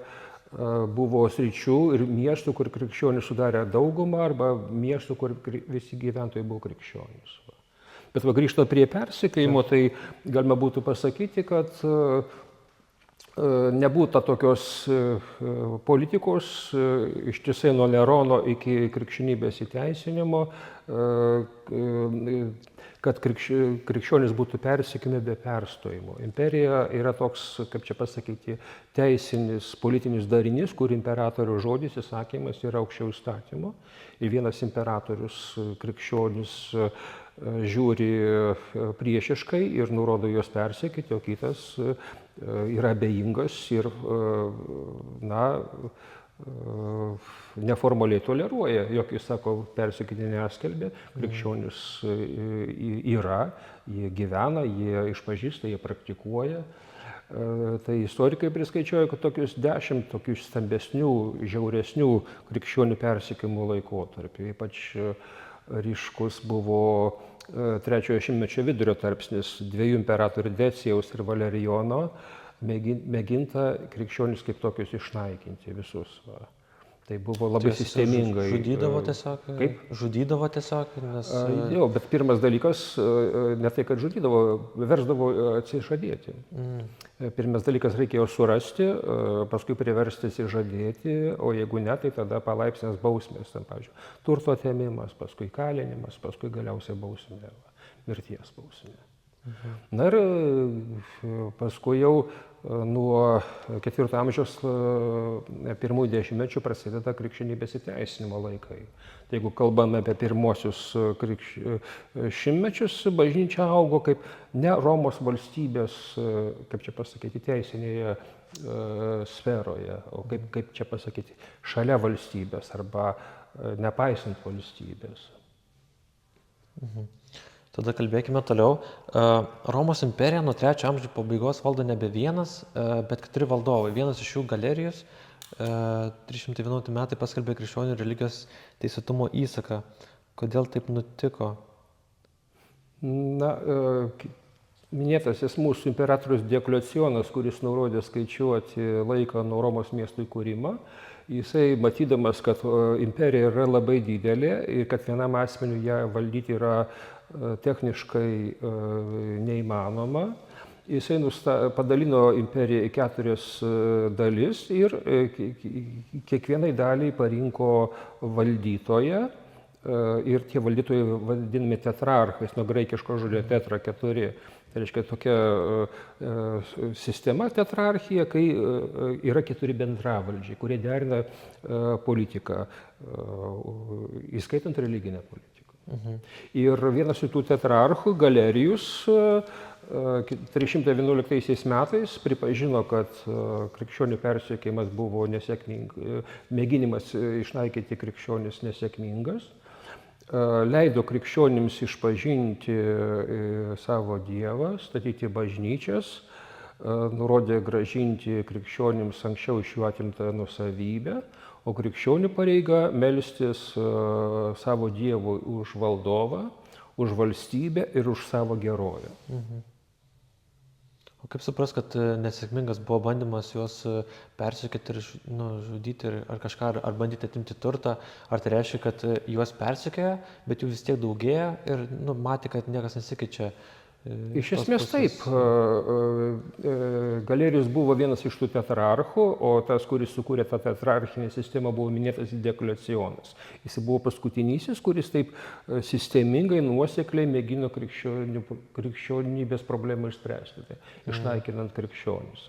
Speaker 2: buvo sričių ir miestų, kur krikščionys sudarė daugumą, arba miestų, kur visi gyventojai buvo krikščionys. Bet grįžtant prie persekiojimo, tai galima būtų pasakyti, kad nebūta tokios politikos ištisai nuo Nerono iki krikščionybės įteisinimo, kad krikščionys būtų persekiojami be perstojimo. Imperija yra toks, kaip čia pasakyti, teisinis, politinis darinys, kur imperatoriaus žodis, įsakymas yra aukščiau įstatymo. Ir vienas imperatorius krikščionis žiūri priešiškai ir nurodo juos persekioti, o kitas yra abejingas ir neformaliai toleruoja, jog jis sako, persekioti neskelbė, krikščionis yra, jie gyvena, jie išpažįsta, jie praktikuoja. Tai istorikai priskaičiuoja, kad tokius 10 tokių stambesnių, žiauresnių krikščionių persekiojimo laikotarpių. Ypač ryškus buvo 3-ojo šimtmečio vidurio tarpsnis 2 imperatorių Decijaus ir Valerijono, mėginta krikščionis kaip tokius išnaikinti visus. Tai buvo labai sistemingai.
Speaker 1: Žudydavo tiesiog?
Speaker 2: Kaip?
Speaker 1: Žudydavo tiesiog, nes...
Speaker 2: Jo, bet pirmas dalykas, ne tai, kad žudydavo, versdavo atsižadėti. Pirmas dalykas reikėjo surasti, paskui priversti atsižadėti, o jeigu ne, tai tada palaipsnės bausmės, pavyzdžiui, turto atėmimas, paskui kalinimas, paskui galiausiai bausmė, mirties bausmė. Na ir paskui jau nuo 4 amžiaus pirmųjų dešimtmečių prasideda krikščionybės įteisinimo laikai. Tai jeigu kalbame apie pirmosius šimtmečius, bažnyčia augo kaip ne Romos valstybės, kaip čia pasakyti, teisinėje sferoje, o kaip čia pasakyti, šalia valstybės arba nepaisant valstybės.
Speaker 1: Tada kalbėkime toliau. Romos imperija nuo 3 amžiaus pabaigos valdo nebe vienas, bet 4 valdovai. Vienas iš jų Galerijus 311 metai paskelbė krikščionių religijos teisėtumo įsaką. Kodėl taip nutiko?
Speaker 2: Na, minėtasis mūsų imperatorius Dioklecijonas, kuris nurodė skaičiuoti laiką nuo Romos miesto įkūrimo, jisai matydamas, kad imperija yra labai didelė ir kad vienam asmeniu ją valdyti yra techniškai neįmanoma. Jisai padalino imperiją į 4 dalis ir kiekvienai daliai parinko valdytoją. Ir tie valdytojai vadinami tetrarchais, nuo graikiško žodžio tetra 4. Tai reiškia tokia sistema tetrarchija, kai yra 4 bendravaldžiai, kurie derina politiką, įskaitant religinę politiką. Ir vienas iš tų tetrarchų, Galerijus, 311 metais pripažino, kad krikščionių persekiojimas buvo nesėkmingas, mėginimas išnaikyti krikščionis nesėkmingas, leido krikščionims išpažinti savo Dievą, statyti bažnyčias, nurodė grąžinti krikščionims anksčiau iš jų atimtą nusavybę, o krikščionių pareiga melstis savo Dievui už valdovą, už valstybę ir už savo gerovę.
Speaker 1: O kaip supras, kad nesėkmingas buvo bandymas juos persekioti ir žudyti ar kažką, ar bandyti atimti turtą, ar tai reiškia, kad juos persekioja, bet jų vis tiek daugėja ir matė, kad niekas nesikeičia?
Speaker 2: Iš esmės taip. Galerijus buvo vienas iš tų tetrarchų, o tas, kuris sukūrė tą tetrarchinę sistemą, buvo minėtas Dioklecionas. Jis buvo paskutinysis, kuris taip sistemingai, nuosekliai mėgino krikščionybės problemą išspręsti, tai išnaikinant krikščionis.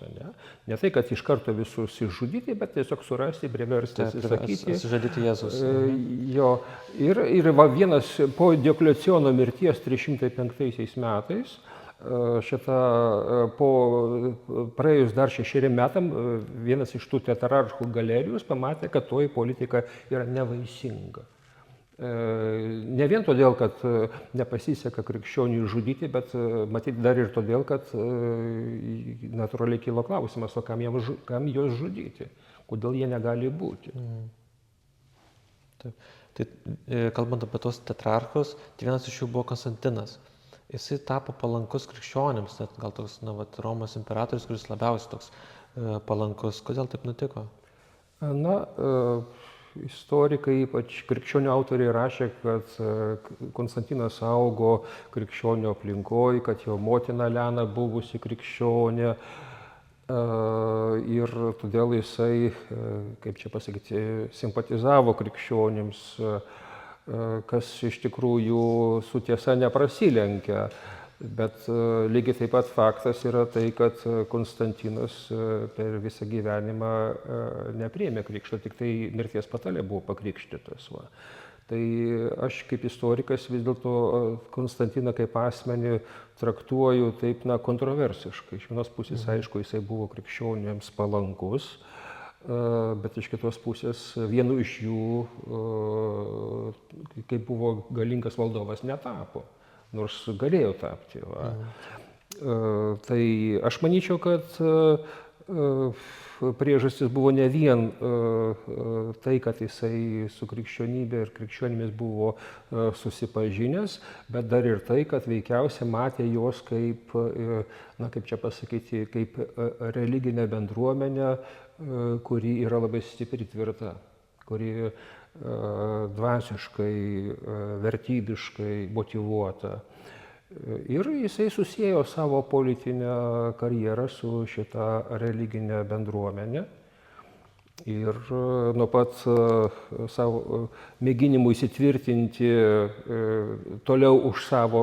Speaker 2: Ne tai, kad iš karto visus išžudyti, bet tiesiog surasti, priversti atsisakyti.
Speaker 1: Sužadyti Jėzus.
Speaker 2: Jo. Ir vienas po Diokleciono mirties 305 metais, po praėjus dar 6 metam, vienas iš tų tetrarchų Galerijus pamatė, kad toji politika yra nevaisinga. Ne vien todėl, kad nepasiseka krikščionių žudyti, bet matyti dar ir todėl, kad natūraliai kilo klausimas, o kam juos žudyti, kodėl jie negali būti.
Speaker 1: Taip. Tai kalbant apie tos tetrarchus, tai vienas iš jų buvo Konstantinas. Jisai tapo palankus krikščionims, net gal toks Romos imperatorius, kuris labiausiai toks palankus. Kodėl taip nutiko?
Speaker 2: Istorikai, ypač krikščionių autoriai rašė, kad Konstantinas augo krikščionių aplinkoje, kad jo motina Lena buvusi krikščionė. Ir todėl jisai, kaip čia pasakyti, simpatizavo krikščionims, kas iš tikrųjų su tiesa neprasilenkia. Bet lygiai taip pat faktas yra tai, kad Konstantinas per visą gyvenimą nepriėmė krikšto, tik tai mirties patale buvo pakrikštytas. Tai aš kaip istorikas vis dėlto Konstantiną kaip asmenį traktuoju taip kontroversiškai. Iš vienos pusės, aišku, jisai buvo krikščionims palankus, bet iš kitos pusės vienu iš jų, kaip buvo galingas valdovas, netapo, nors galėjo tapti. Tai aš manyčiau, kad priežastis buvo ne vien tai, kad jisai su krikščionybė ir krikščionimis buvo susipažinęs, bet dar ir tai, kad veikiausiai matė juos kaip, kaip čia pasakyti, kaip religinę bendruomenę, kuri yra labai stipri, tvirta, kuri dvasiškai, vertybiškai motyvuota. Ir jisai susiejo savo politinę karjerą su šita religinė bendruomenė. Ir nuo pat savo mėginimų įsitvirtinti toliau už savo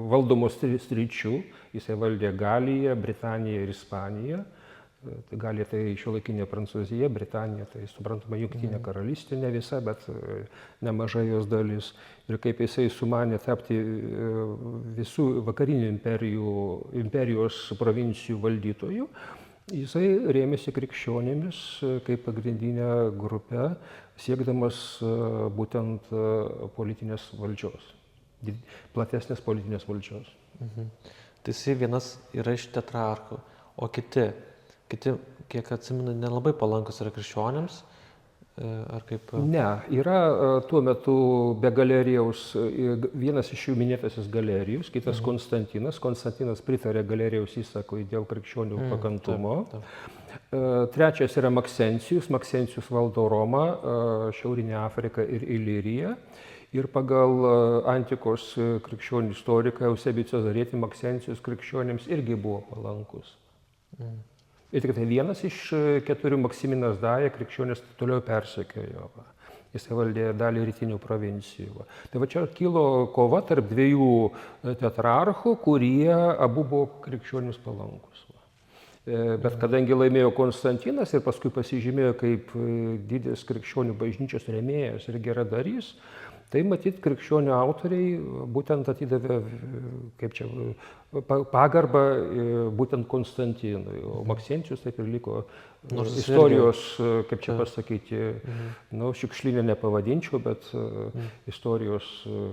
Speaker 2: valdomos sričių, jisai valdė Galiją, Britaniją ir Ispaniją. Galija tai šiuolaikinė Prancūzija, Britanija tai suprantama Jungtinė karalystė, ne visa, bet nemaža jos dalis. Ir kaip jisai sumanė tapti visų vakarinių imperijos provincijų valdytojų, jisai rėmėsi krikščionimis kaip pagrindinę grupę, siekdamas būtent politinės valdžios, platesnės politinės valdžios.
Speaker 1: Tai jisai vienas yra iš tetrarchų, o kiti, kiek atsimenu, nelabai palankus yra krikščionims, ar kaip?
Speaker 2: Ne, yra tuo metu be Galerijaus vienas iš jų minėtasis Galerijus, kitas Konstantinas. Konstantinas pritarė Galerijaus įsakui dėl krikščionių pakantumo. Trečias yra Maksencijus. Maksencijus valdo Romą, Šiaurinę Afriką ir Iliriją. Ir pagal antikos krikščionių istoriką Eusebijų Cezarietį Maksencijus krikščionims irgi buvo palankus. Ir tik tai vienas iš 4 Maksiminas Daja krikščionis toliau persekiojo. Jisai valdė dalį rytinių provincijų. Tai va čia kilo kova tarp 2 tetrarchų, kurie abu buvo krikščionims palankus. Bet kadangi laimėjo Konstantinas ir paskui pasižymėjo kaip didis krikščionių bažnyčios rėmėjas ir geradarys, tai matyt krikščionių autoriai būtent atidavė pagarbą būtent Konstantinui, o Maksencijus taip ir liko istorijos, kaip čia pasakyti, šiukšlinę nepavadinčiau, bet istorijos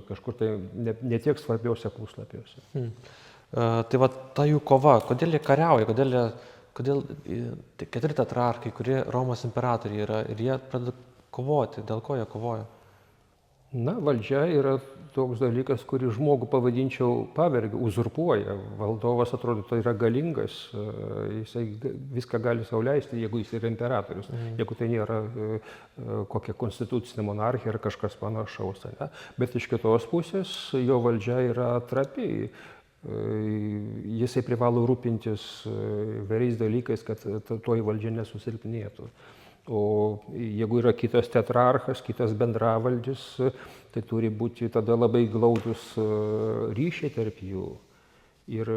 Speaker 2: kažkur tai ne tiek svarbiausia puslapiuose.
Speaker 1: Tai va ta jų kova, kodėl jie kariauja, kodėl tie 4 tetrarchai, kurie Romos imperatoriai yra ir jie pradeda kovoti, dėl ko jie kovoja?
Speaker 2: Na, valdžia yra toks dalykas, kurį žmogų pavadinčiau pavergiu, uzurpuoja. Valdovas atrodo, tai yra galingas, jisai viską gali sau leisti, jeigu jis yra imperatorius, jeigu tai nėra kokia konstitucinė monarchija ar kažkas panašaus. Ne? Bet iš kitos pusės jo valdžia yra trapi. Jisai privalo rūpintis vairiais dalykais, kad toji valdžia nesusilpnėtų. O jeigu yra kitas tetrarchas, kitas bendravaldis, tai turi būti tada labai glaudus ryšiai tarp jų. Ir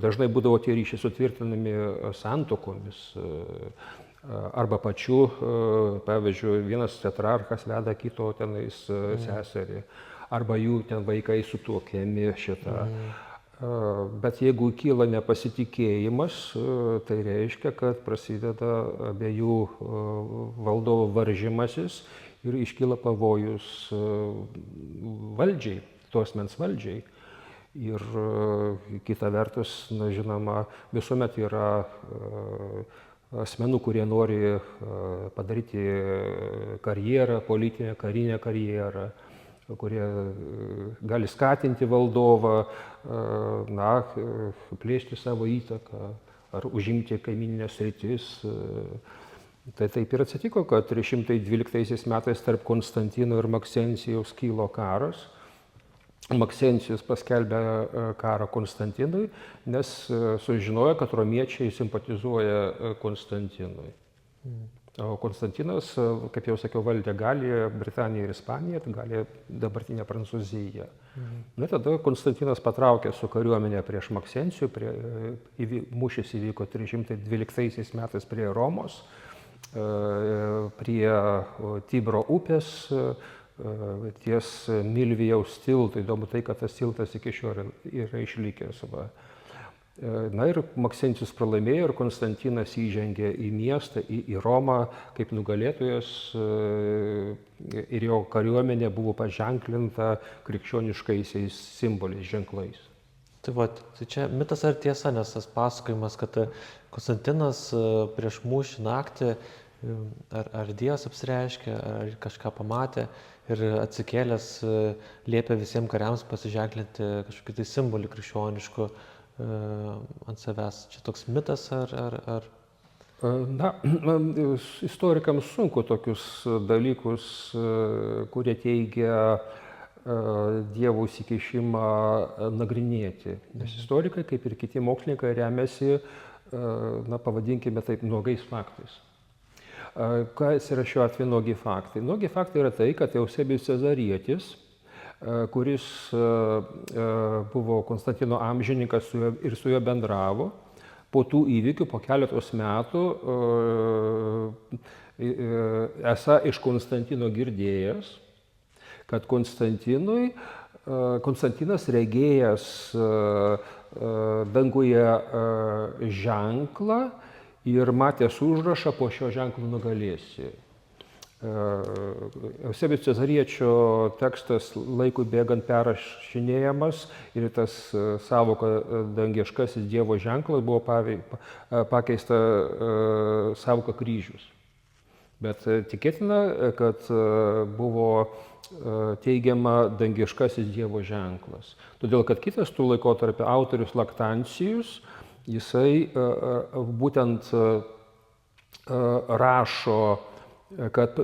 Speaker 2: dažnai būdavo tie ryšiai sutvirtinami santuokomis arba pačiu, pavyzdžiui, vienas tetrarchas veda kito tenais seserį, arba jų ten vaikai sutuokiami šitą. Bet jeigu kyla nepasitikėjimas, tai reiškia, kad prasideda abiejų valdovų varžymasis ir iškyla pavojus valdžiai, tos mens valdžiai. Ir kita vertus, na, žinoma, visuomet yra asmenų, kurie nori padaryti karjerą, politinę, karinę karjerą, kurie gali skatinti valdovą, na, plėšti savo įtaką ar užimti kaimininės sritis. Tai taip ir atsitiko, kad 312 metais tarp Konstantino ir Maksencijaus kilo karas. Maksencijus paskelbė karą Konstantinui, nes sužinojo, kad romiečiai simpatizuoja Konstantinui. O Konstantinas, kaip jau sakiau, valdė Galiją, Britaniją ir Ispaniją, tai Galiją dabartinę Prancūziją. Na, tada Konstantinas patraukė su kariuomenė prieš Maksencijų, mūšis įvyko 312 metais prie Romos, prie Tibro upės, ties Milvijaus tiltu. Įdomu tai, kad tas tiltas iki šiol yra išlikęs. Na ir Maksencijus pralaimėjo ir Konstantinas įžengė į miestą, į Romą kaip nugalėtojas ir jo kariuomenė buvo paženklinta krikščioniškaisiais simboliais, ženklais.
Speaker 1: Tai čia mitas ar tiesa, nes tas pasakojimas, kad Konstantinas prieš mūšį naktį ar Dievas apsireiškė, ar kažką pamatė ir atsikėlęs liepė visiems kariams pasiženklinti kažkokį tai simbolį krikščioniškų ant savęs. Čia toks mitas ar?
Speaker 2: Na, istorikams sunku tokius dalykus, kurie teigia Dievo įsikišimą, nagrinėti. Nes istorikai, kaip ir kiti mokslininkai, remiasi, na, pavadinkime taip, nuogais faktais. Kas yra šiuo atveju nuogi faktai? Nuogi faktai yra tai, kad Eusebijus Cezarietis, kuris buvo Konstantino amžininkas ir su juo bendravo, po tų įvykių, po keletos metų, esą iš Konstantino girdėjęs, kad Konstantinas regėjęs danguje ženklą ir matęs užrašą po šio ženklo nugalėsi. Eusebijaus Cezariečio tekstas laikui bėgant perrašinėjamas ir tas sąvoka dangiškasis Dievo ženklas buvo pakeista sąvoka kryžius. Bet tikėtina, kad buvo teigiama dangiškasis Dievo ženklas. Todėl, kad kitas tų laikotarpio autorius Laktancijus, jisai būtent rašo, kad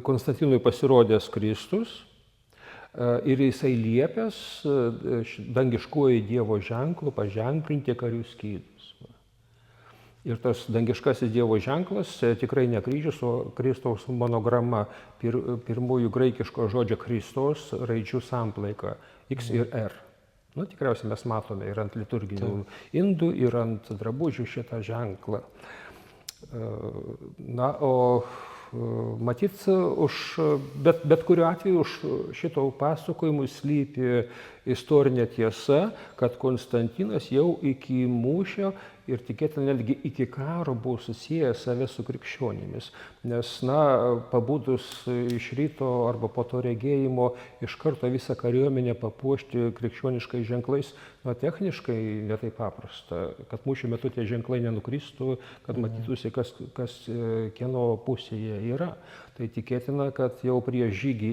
Speaker 2: Konstantinui pasirodęs Kristus ir jisai liepęs dangiškuoju Dievo ženklu paženklinti karių skydus. Ir tas dangiškasis Dievo ženklas tikrai ne kryžius, o Kristaus monograma, pirmųjų graikiško žodžio Kristos raidžių samplaika X ir R. Nu, tikriausiai mes matome ir ant liturginių indų, ir ant drabužių šitą ženklą. Na, o matyt, bet kuriuo atveju už šito pasakojimų slypi istorinė tiesa, kad Konstantinas jau iki mūšio ir tikėtina netgi iki karo buvo susijęs save su krikščionimis. Nes, pabudus iš ryto arba po to regėjimo iš karto visą kariuomenę papuošti krikščioniškais ženklais, techniškai netai paprasta, kad mūšio metu tie ženklai nenukristų, kad matytųsi, kas kieno pusėje yra. Tai tikėtina, kad jau prieš žygį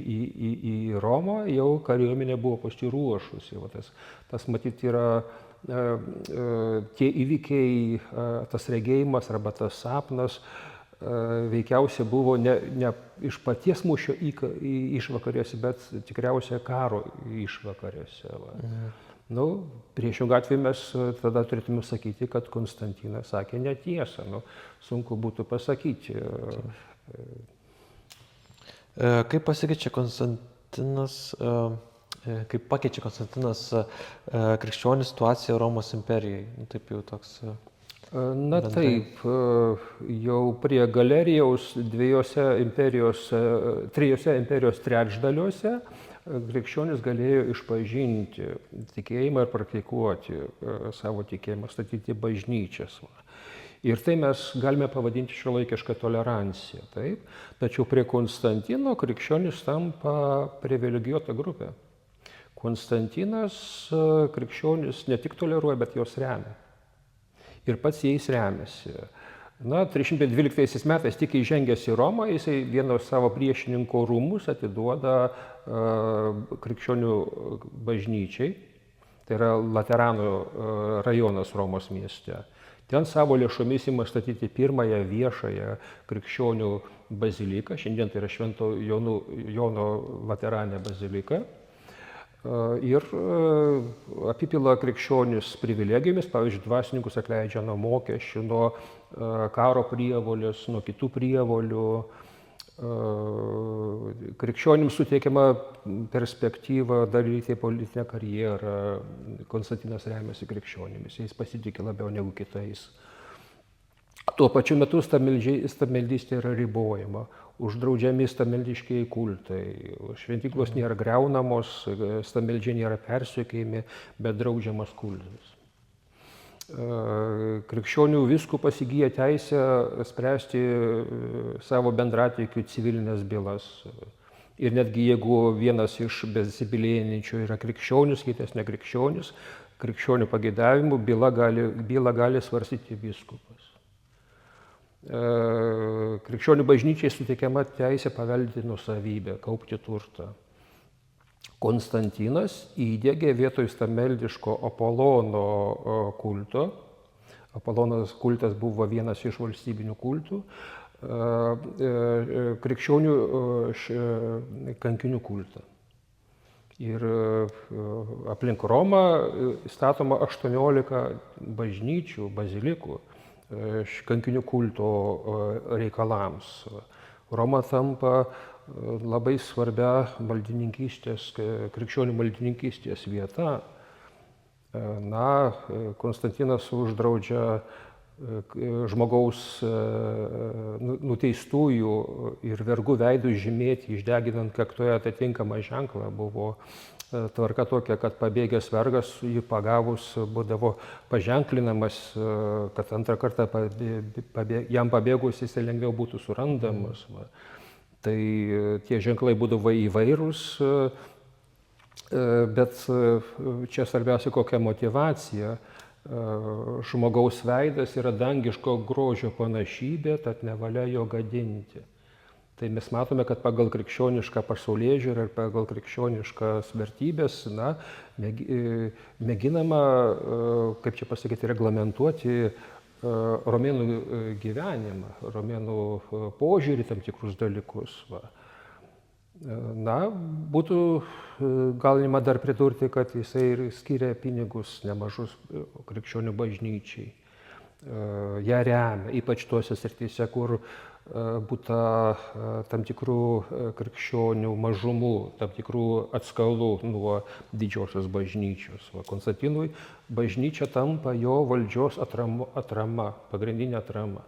Speaker 2: į Romą jau kariuomenė buvo pasiruošusi. Tas matyt yra tie įvykiai, tas regėjimas arba tas sapnas veikiausiai buvo ne iš paties mūšio išvakarėse, bet tikriausiai karo išvakarėse. Priešingą atveju mes tada turėtume sakyti, kad Konstantinas sakė netiesą. Sunku būtų pasakyti.
Speaker 1: Kaip pasikeičia Konstantinas, kaip pakeičia Konstantinas krikščionių situaciją Romos imperijai? Taip jau toks.
Speaker 2: Taip, jau prie Galerijaus trijose imperijos trečdaliuose krikščionys galėjo išpažinti tikėjimą ir praktikuoti savo tikėjimą, statyti bažnyčias. Ir tai mes galime pavadinti šiuolaikišką toleranciją. Taip? Tačiau prie Konstantino krikščionys tampa privilegijuota grupė. Konstantinas krikščionis ne tik toleruoja, bet jos remia. Ir pats jais remiasi. 312 metais tik įžengęs į Romą, jisai vieno savo priešininko rūmus atiduoda krikščionių bažnyčiai. Tai yra Laterano rajonas Romos mieste. Ten savo lėšomis ima statyti pirmąją viešąją krikščionių baziliką. Šiandien tai yra Švento Jono Lateranė bazilika. Ir apipila krikščionis privilegijomis, pavyzdžiui, dvasininkus atleidžia nuo mokesčių, nuo karo prievolės, nuo kitų prievolių. Krikščionims suteikiama perspektyva daryti politinę karjerą. Konstantinas remiasi krikščionimis, jais pasitikė labiau negu kitais. Tuo pačiu metu stabmeldystė yra ribojama, uždraudžiami stabmeldiškieji kultai, šventyklos nėra greunamos, stabmeldžiai nėra persekiojami, bet draudžiamas kultas. Krikščionių vyskupas įgyja teisę spręsti savo bendratikių civilinės bylas. Ir netgi jeigu vienas iš besibylinėjančių yra krikščionis, kitas nekrikščionis, krikščionių pageidavimų bylą gali svarstyti vyskupas. Krikščionių bažnyčiai suteikiama teisė paveldėti nuosavybę, kaupti turtą. Konstantinas įdiegė vietoj stabmeldiško Apolono kulto. Apolonos kultas buvo vienas iš valstybinių kultų. Krikščionių kankinių kultą. Ir aplink Romą statoma 18 bažnyčių, bazilikų kankinių kulto reikalams. Roma tampa labai svarbia krikščionių maldininkystės vieta. Konstantinas uždraudžia žmogaus nuteistųjų ir vergų veidų žymėti, išdeginant kaktoje atitinkamą ženklą. Buvo tvarka tokia, kad pabėgęs vergas jį pagavus būdavo paženklinamas, kad antrą kartą jam pabėgus jis lengviau būtų surandamas. Tai tie ženklai būdavo įvairūs, bet čia svarbiausia kokia motyvacija. Žmogaus veidas yra dangiško grožio panašybė, tad nevalia jo gadinti. Tai mes matome, kad pagal krikščionišką pasaulėžiūrą ir pagal krikščioniškas vertybės mėginama, kaip čia pasakyti, reglamentuoti romėnų gyvenimą, romėnų požiūrį tam tikrus dalykus. Būtų galima dar pridurti, kad jisai ir skiria pinigus nemažus krikščionių bažnyčiai. Ją remia, ypač tuose srityse, kur būta tam tikrų krikščionių mažumų, tam tikrų atskalų nuo didžiosios bažnyčios. Konstantinui bažnyčia tampa jo valdžios atrama, pagrindinė atrama.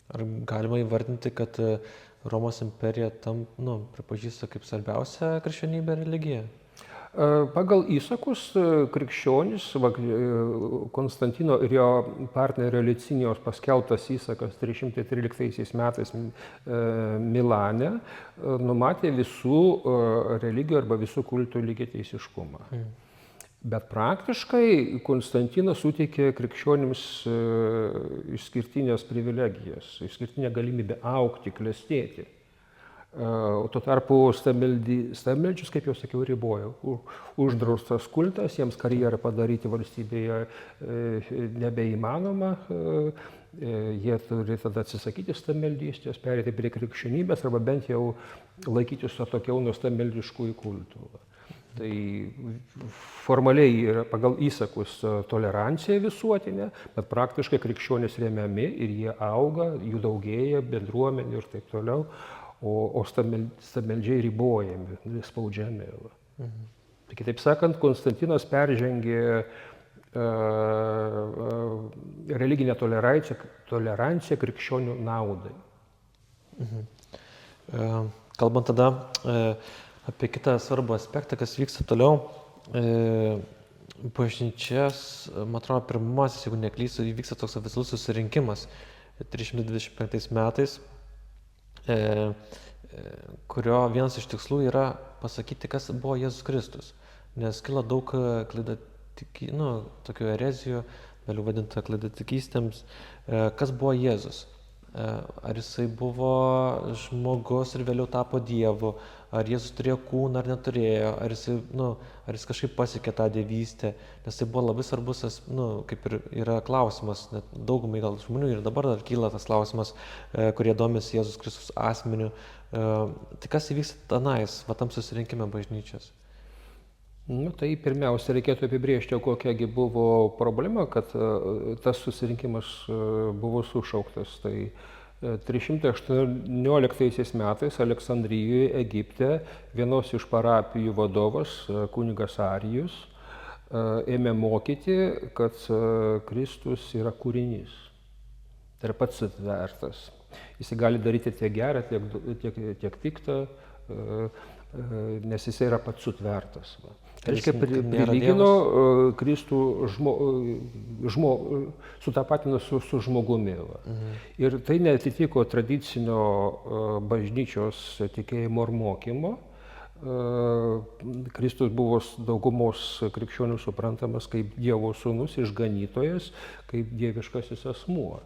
Speaker 1: Ar galima įvardinti, kad Romos imperija pripažįsta kaip svarbiausia krikščionybė religija?
Speaker 2: Pagal įsakus krikščionys, Konstantino ir jo partnerio Licinijos paskelbtas įsakas 313 metais Milane numatė visų religijų arba visų kultų lygiateisiškumą. Bet praktiškai Konstantinas suteikė krikščionims išskirtinės privilegijas, išskirtinę galimybę augti, klestėti. O tuo tarpu stabmeldžius, kaip jau sakiau, ribojo. Uždraustas kultas, jiems karjerą padaryti valstybėje nebeįmanoma. Jie turi tada atsisakyti stabmeldystės, perėti prie krikščionybės arba bent jau laikytis atokiau nuo stabmeldiškųjų kultų. Tai formaliai yra pagal įsakus tolerancija visuotinė, bet praktiškai krikščionys remiami ir jie auga, jų daugėja, bendruomenių ir taip toliau. O stabmeldžiai ribojami, spaudžiami. Tai kitaip sakant, Konstantinas peržengė religinę toleranciją krikščionių naudai.
Speaker 1: Kalbant tada apie kitą svarbų aspektą, kas vyksta toliau, bažnyčias, man atrodo, pirmasis, jeigu neklystu, įvyksta toks oficialus susirinkimas 325 metais, kurio vienas iš tikslų yra pasakyti, kas buvo Jėzus Kristus. Nes kilo daug tokių erezijų, vėliau vadinta klaidatikystėms. Kas buvo Jėzus? Ar jisai buvo žmogus ir vėliau tapo Dievu? Ar Jėzus turėjo kūną ar neturėjo? Ar jis kažkaip pasiekė tą dievystę? Nes tai buvo labai svarbus, kaip ir yra klausimas, net daugumai gal žmonių ir dabar dar kyla tas klausimas, kurie domisi Jėzus Kristus asmeniu. Tai kas įvyksta tenais, tam susirinkime bažnyčios?
Speaker 2: Tai pirmiausia, reikėtų apibrėžti, kokiagi buvo problema, kad tas susirinkimas buvo sušauktas. Tai 318 metais Aleksandrijoje, Egipte, vienos iš parapijų vadovas, kunigas Arijus, ėmė mokyti, kad Kristus yra kūrinys. Tai yra pats sutvertas. Jis gali daryti tiek gerą, tiek piktą, nes jis yra pats sutvertas. Tai reiškia, prilygino Kristų sutapatino su žmogumi. Ir tai neatitiko tradicinio bažnyčios tikėjimo ir mokymo. Kristus buvo daugumos krikščionių suprantamas kaip Dievo sūnus, išganytojas, kaip dieviškasis asmuo.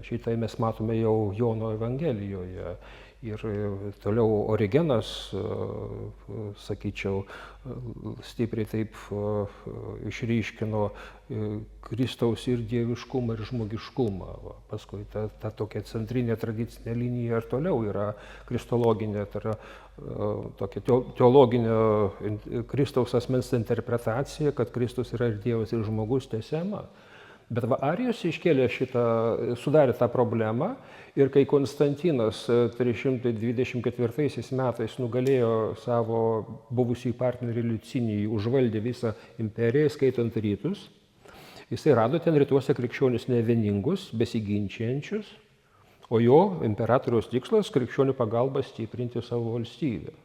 Speaker 2: Šitai mes matome jau Jono Evangelijoje. Ir toliau Origenas, sakyčiau, stipriai taip išryškino Kristaus ir dieviškumą, ir žmogiškumą. Paskui ta tokia centrinė tradicinė linija ir toliau yra kristologinė, tai yra tokia teologinė Kristaus asmens interpretacija, kad Kristus yra ir Dievas, ir žmogus tęsiama. Bet Arijus iškėlė sudarė tą problemą ir kai Konstantinas 324 metais nugalėjo savo buvusį partnerį Licinijų, užvaldė visą imperiją, skaitant rytus, jisai rado ten rytuose krikščionis nevieningus, besiginčiančius, o jo imperatoriaus tikslas krikščionių pagalba stiprinti savo valstybę,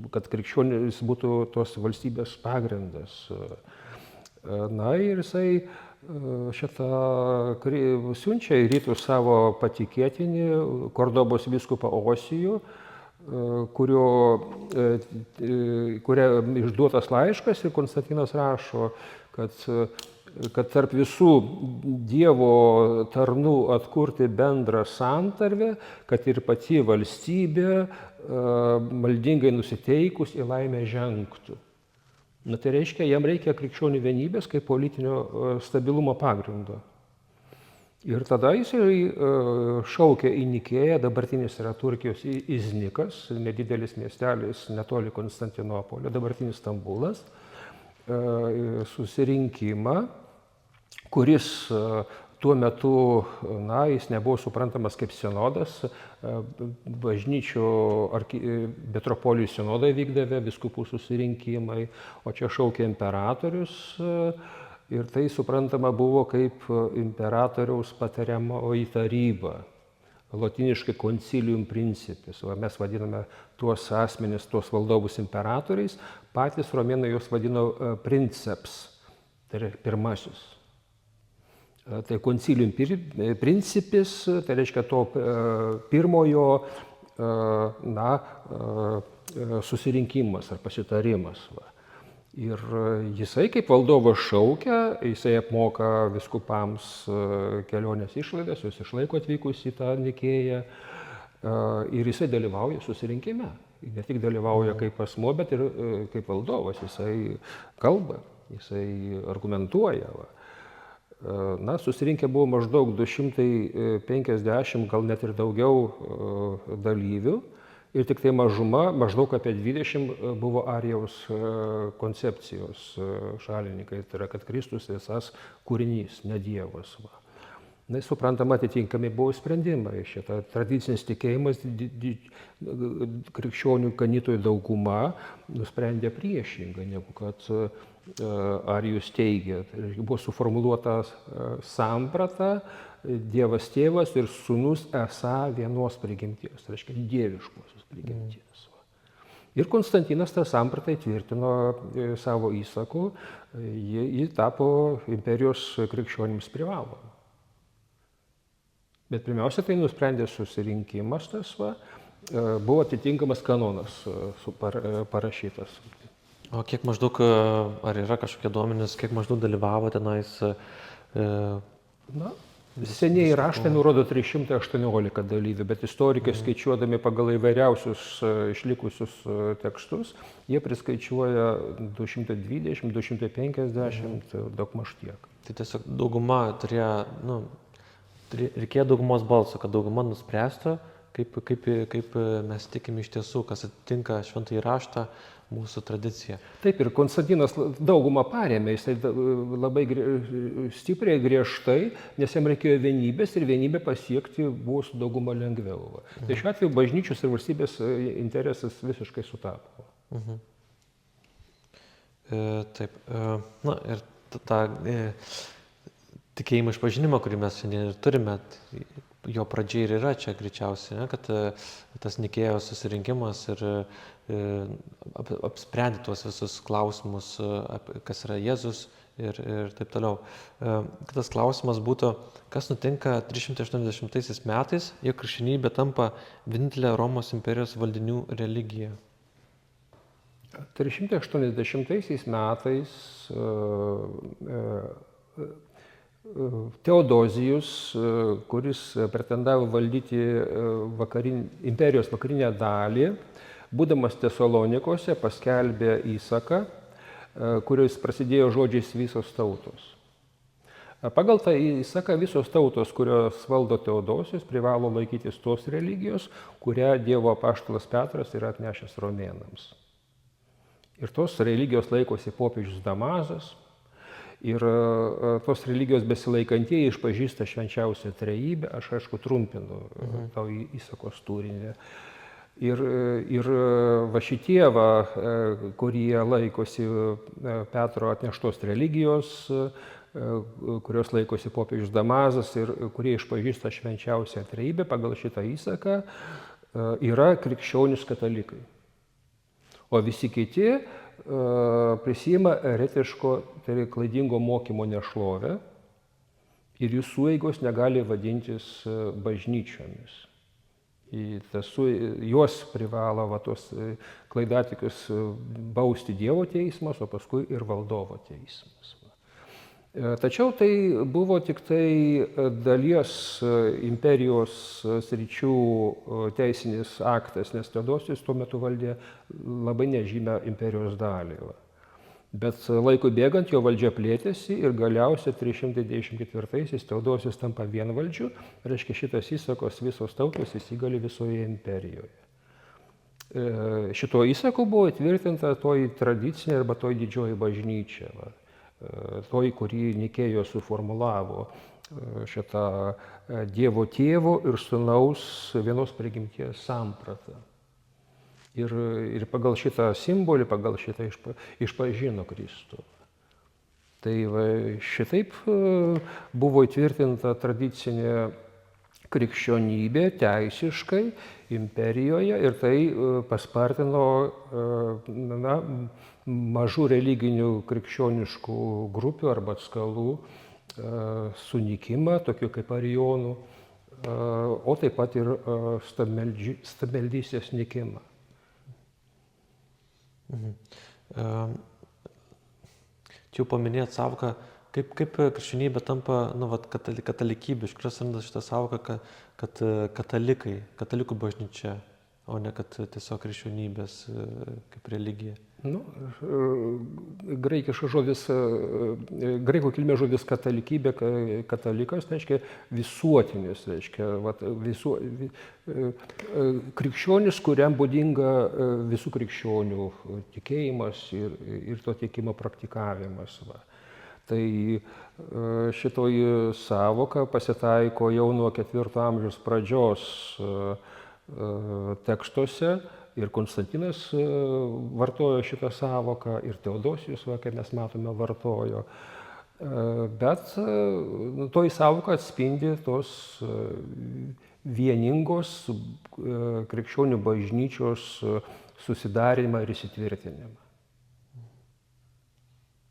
Speaker 2: kad krikščionis būtų tos valstybės pagrindas. Ir jisai siunčia į rytus savo patikėtinį Kordobos vyskupą Osijų, kuriam išduotas laiškas ir Konstantinas rašo, kad tarp visų Dievo tarnų atkurti bendrą santarvę, kad ir pati valstybė maldingai nusiteikus į laimę žengtų. Tai reiškia, jam reikia krikščionių vienybės kaip politinio stabilumo pagrindo. Ir tada jisai šaukė į Nikėją, dabartinis yra Turkijos Iznikas, nedidelis miestelis netoli Konstantinopolio, dabartinis Stambulas, susirinkimą, kuris tuo metu, jis nebuvo suprantamas kaip sinodas, bažnyčių metropolijų sinodai vykdavę, vyskupų susirinkimai, o čia šaukė imperatorius ir tai suprantama buvo kaip imperatoriaus patariamoji taryba, lotiniškai concilium principis. O mes vadiname tuos asmenis, tuos valdovus imperatoriais, patys romėnai juos vadino princeps, tai yra pirmasis. Tai concilium principis, tai reiškia to pirmojo susirinkimas ar pasitarimas. Va. Ir jisai kaip valdovas šaukia, jisai apmoka vyskupams kelionės išlaidas, juos išlaiko atvykus į tą Nikėją ir jisai dalyvauja susirinkime. Ne tik dalyvauja kaip asmuo, bet ir kaip valdovas. Jisai kalba, jisai argumentuoja. Va. Susirinkę buvo maždaug 250, gal net ir daugiau dalyvių. Ir tik tai mažuma, maždaug apie 20 buvo Arijaus koncepcijos šalininkai. Tai yra, kad Kristus visas kūrinys, ne Dievas. Va. Suprantama, atitinkami buvo sprendimai. Šitą tradicinis tikėjimas, krikščionių ganytojų dauguma nusprendė priešingai, negu kad Arijus teigia. Tai buvo suformuluota samprata, Dievas tėvas ir sūnus esą vienos prigimties, tai reiškia dieviškosios prigimties. Ir Konstantinas tą sampratą įtvirtino savo įsaku, ji tapo imperijos krikščionims privaloma. Bet pirmiausia, tai nusprendė susirinkimas tas, buvo atitinkamas kanonas parašytas.
Speaker 1: O kiek maždaug, ar yra kažkokie duomenys, kiek maždaug dalyvavo tenais?
Speaker 2: Senieji raštai nurodo 318 dalyvių, bet istorikai skaičiuodami pagal įvairiausius išlikusius tekstus, jie priskaičiuoja 220, 250, daugmaž tiek.
Speaker 1: Tai tiesiog dauguma turėjo, reikėjo daugumos balso, kad dauguma nuspręstų, kaip mes tikime iš tiesų, kas atitinka šventąjį raštą, mūsų tradicija.
Speaker 2: Taip, ir Konstantinas daugumą parėmė, jisai labai stipriai, griežtai, nes jam reikėjo vienybės ir vienybę pasiekti buvo su dauguma lengviau. Tai šiuo atveju bažnyčios ir valstybės interesas visiškai sutapo.
Speaker 1: Taip, ir tą tikėjimo išpažinimą, kurį mes šiandien ir turime, jo pradžia ir yra čia greičiausiai, kad tas Nikėjos susirinkimas ir apsprendė tuos visus klausimus, kas yra Jėzus ir taip toliau. Kitas klausimas būtų, kas nutinka 380 metais, jog krikščionybė tampa vienintelė Romos imperijos valdinių religija?
Speaker 2: 380 metais Teodozijus, kuris pretendavo valdyti imperijos vakarinę dalį, būdamas Tesalonikose, paskelbė įsaką, kuris prasidėjo žodžiais visos tautos. Pagal tą įsaką visos tautos, kurios valdo Teodosijus, privalo laikytis tos religijos, kurią Dievo apaštalas Petras yra atnešęs romėnams. Ir tos religijos laikosi popiežius Damazas. Ir tos religijos besilaikantieji išpažįsta švenčiausią trejybę, aš aišku trumpinu tau įsakos turinį. Ir va šitie, kurie laikosi Petro atneštos religijos, kurios laikosi popiežius Damazas ir kurie išpažįsta švenčiausią trejybę pagal šitą įsaką, yra krikščionys katalikai. O visi kiti prisima eretiško, tai yra klaidingo mokymo nešlovę ir jų sueigos negali vadintis bažnyčiomis. Juos privalo tos klaidatikius bausti Dievo teismas, o paskui ir valdovo teismas. Tačiau tai buvo tik tai dalies imperijos sričių teisinis aktas, nes Teodosijus tuo metu valdė labai nežymią imperijos dalį. Bet laikui bėgant jo valdžia plėtėsi ir galiausiai 394-aisiais Teodosijus tampa vienvaldžiu, reiškia šitas įsakos visos tautos įsigali visoje imperijoje. Šito įsako buvo įtvirtinta toji tradicinė arba toji didžioji bažnyčia. Toj, kurį Nikėjos suformulavo šitą Dievo tėvo ir sūnaus vienos prigimties sampratą. Ir pagal šitą simbolį, pagal šitą išpažino Kristų. Tai šitaip buvo įtvirtinta tradicinė krikščionybė teisiškai imperijoje ir tai paspartino mažų religinių krikščioniškų grupių arba atskalų sunykimą, tokių kaip arijonų, o taip pat ir stabmeldystės nykimą.
Speaker 1: Čia jau paminėjot savoką, kaip krikščionybė tampa katalikybė, iš kurios randa šitą savoką, kad katalikų bažnyčia, o ne kad tiesiog krikščionybės kaip religija.
Speaker 2: Graikų kilmės žodis katalikybė, katalikas, reiškia visuotinis, reiškia krikščionis, kuriam būdinga visų krikščionių tikėjimas ir to tikėjimo praktikavimas. Tai šitoji savoka pasitaiko jau nuo 4 amžiaus pradžios tekstuose. Ir Konstantinas vartojo šitą savoką, ir Teodosijus, kaip mes matome, vartojo. Bet toji savoka atspindi tos vieningos krikščionių bažnyčios susidarimą ir įsitvirtinimą.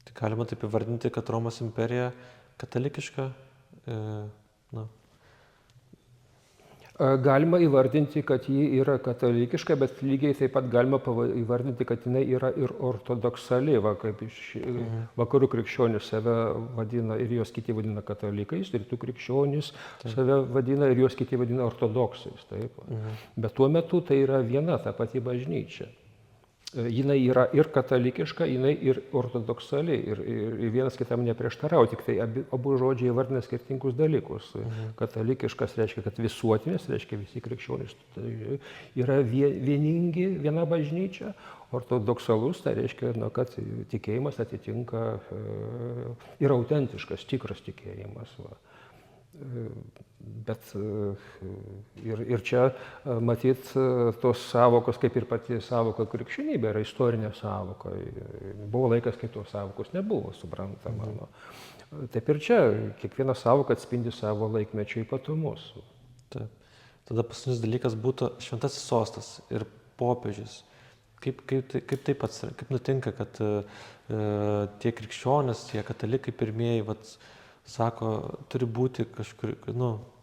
Speaker 1: Tai galima taip įvardinti, kad Romos imperija katalikiška?
Speaker 2: Galima įvardinti, kad ji yra katalikiška, bet lygiai taip pat galima įvardinti, kad jinai yra ir ortodoksali, kaip vakarų krikščionys save vadina ir jos kiti vadina katalikais, rytų krikščionys save vadina ir jos kiti vadina ortodoksais. Taip. Bet tuo metu tai yra viena ta pati bažnyčia. Jinai yra ir katalikiška, jinai ir ortodoksali, ir vienas kitam neprieštarauja, tik tai abu žodžiai įvardina skirtingus dalykus. Katalikiškas reiškia, kad visuotinis, reiškia visi krikščionys yra vieningi, viena bažnyčia, ortodoksalus, tai reiškia, kad tikėjimas atitinka ir autentiškas, tikras tikėjimas. Bet ir čia matyt tos savokos, kaip ir pati savoka krikščionybė, yra istorinė savoka. Buvo laikas, kai tos savokos nebuvo suprantama. Taip ir čia kiekviena savoka atspindi savo laikmečio ypatumus.
Speaker 1: Taip. Tada paskutinis dalykas būtų šventasis sostas ir popiežius. Kaip nutinka, kad tie krikščionys, tie katalikai pirmieji, sako, turi būti kažkur,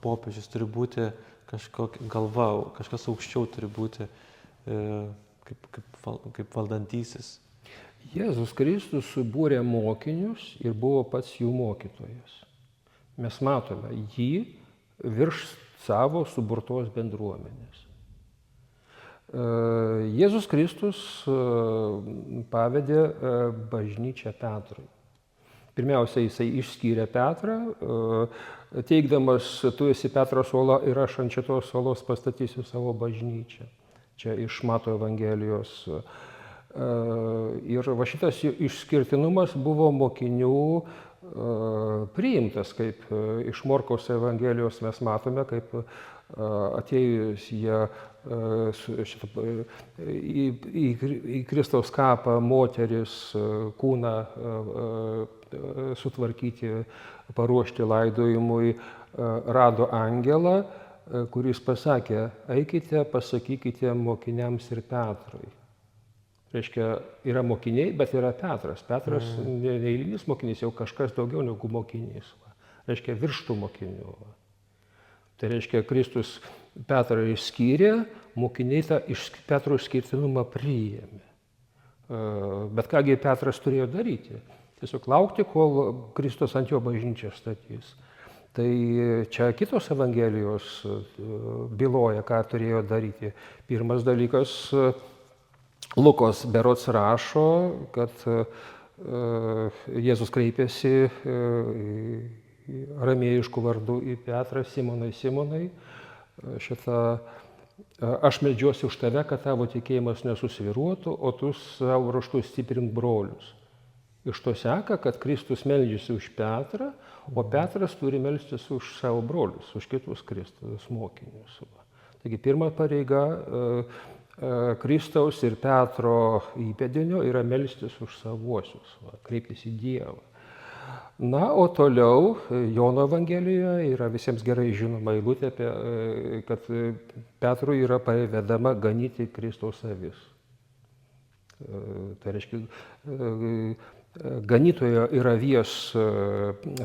Speaker 1: popiežius, turi būti kažkokia galva, kažkas aukščiau turi būti kaip valdantysis.
Speaker 2: Jėzus Kristus subūrė mokinius ir buvo pats jų mokytojas. Mes matome jį virš savo suburtos bendruomenės. Jėzus Kristus pavedė bažnyčią Petrui. Pirmiausia, jisai išskyrė Petrą, teigdamas, tu esi Petras uola ir aš ant šitos uolos pastatysiu savo bažnyčią. Čia iš Mato Evangelijos. Ir šitas išskirtinumas buvo mokinių priimtas, kaip iš Morkaus Evangelijos mes matome, kaip atėjus jie į Kristaus kapą moteris kūną sutvarkyti, paruošti laidojimui, rado angelą, kuris pasakė, eikite, pasakykite mokiniams ir Petrui. Reiškia, yra mokiniai, bet yra Petras. Petras neeilinis mokinys, jau kažkas daugiau negu mokinys. Reiškia, virš tų mokinių. Tai reiškia, Kristus Petrą išskyrė, mokiniai tą Petro išskirtinumą priėmė. Bet kągi Petras turėjo daryti? Tiesiog laukti, kol Kristus ant jo bažnyčią statys. Tai čia kitos Evangelijos byloja, ką turėjo daryti. Pirmas dalykas, Lukos berods rašo, kad Jėzus kreipėsi ramėjišku vardu į Petrą, Simonai, aš meldžiuosi už tave, kad tavo tikėjimas nesusvyruotų, o tu savo ruožtu stiprink brolius. Iš to seka, kad Kristus meldžiasi už Petrą, o Petras turi melstis už savo brolius, už kitus Kristaus mokinius. Taigi pirma pareiga Kristaus ir Petro įpėdinio yra melstis už savuosius, kreiptis į Dievą. Na, o toliau Jono Evangelijoje yra visiems gerai žinoma eilutė, kad Petrui yra pavedama ganyti Kristaus avis. Tai reiškia, ganytojo ir avies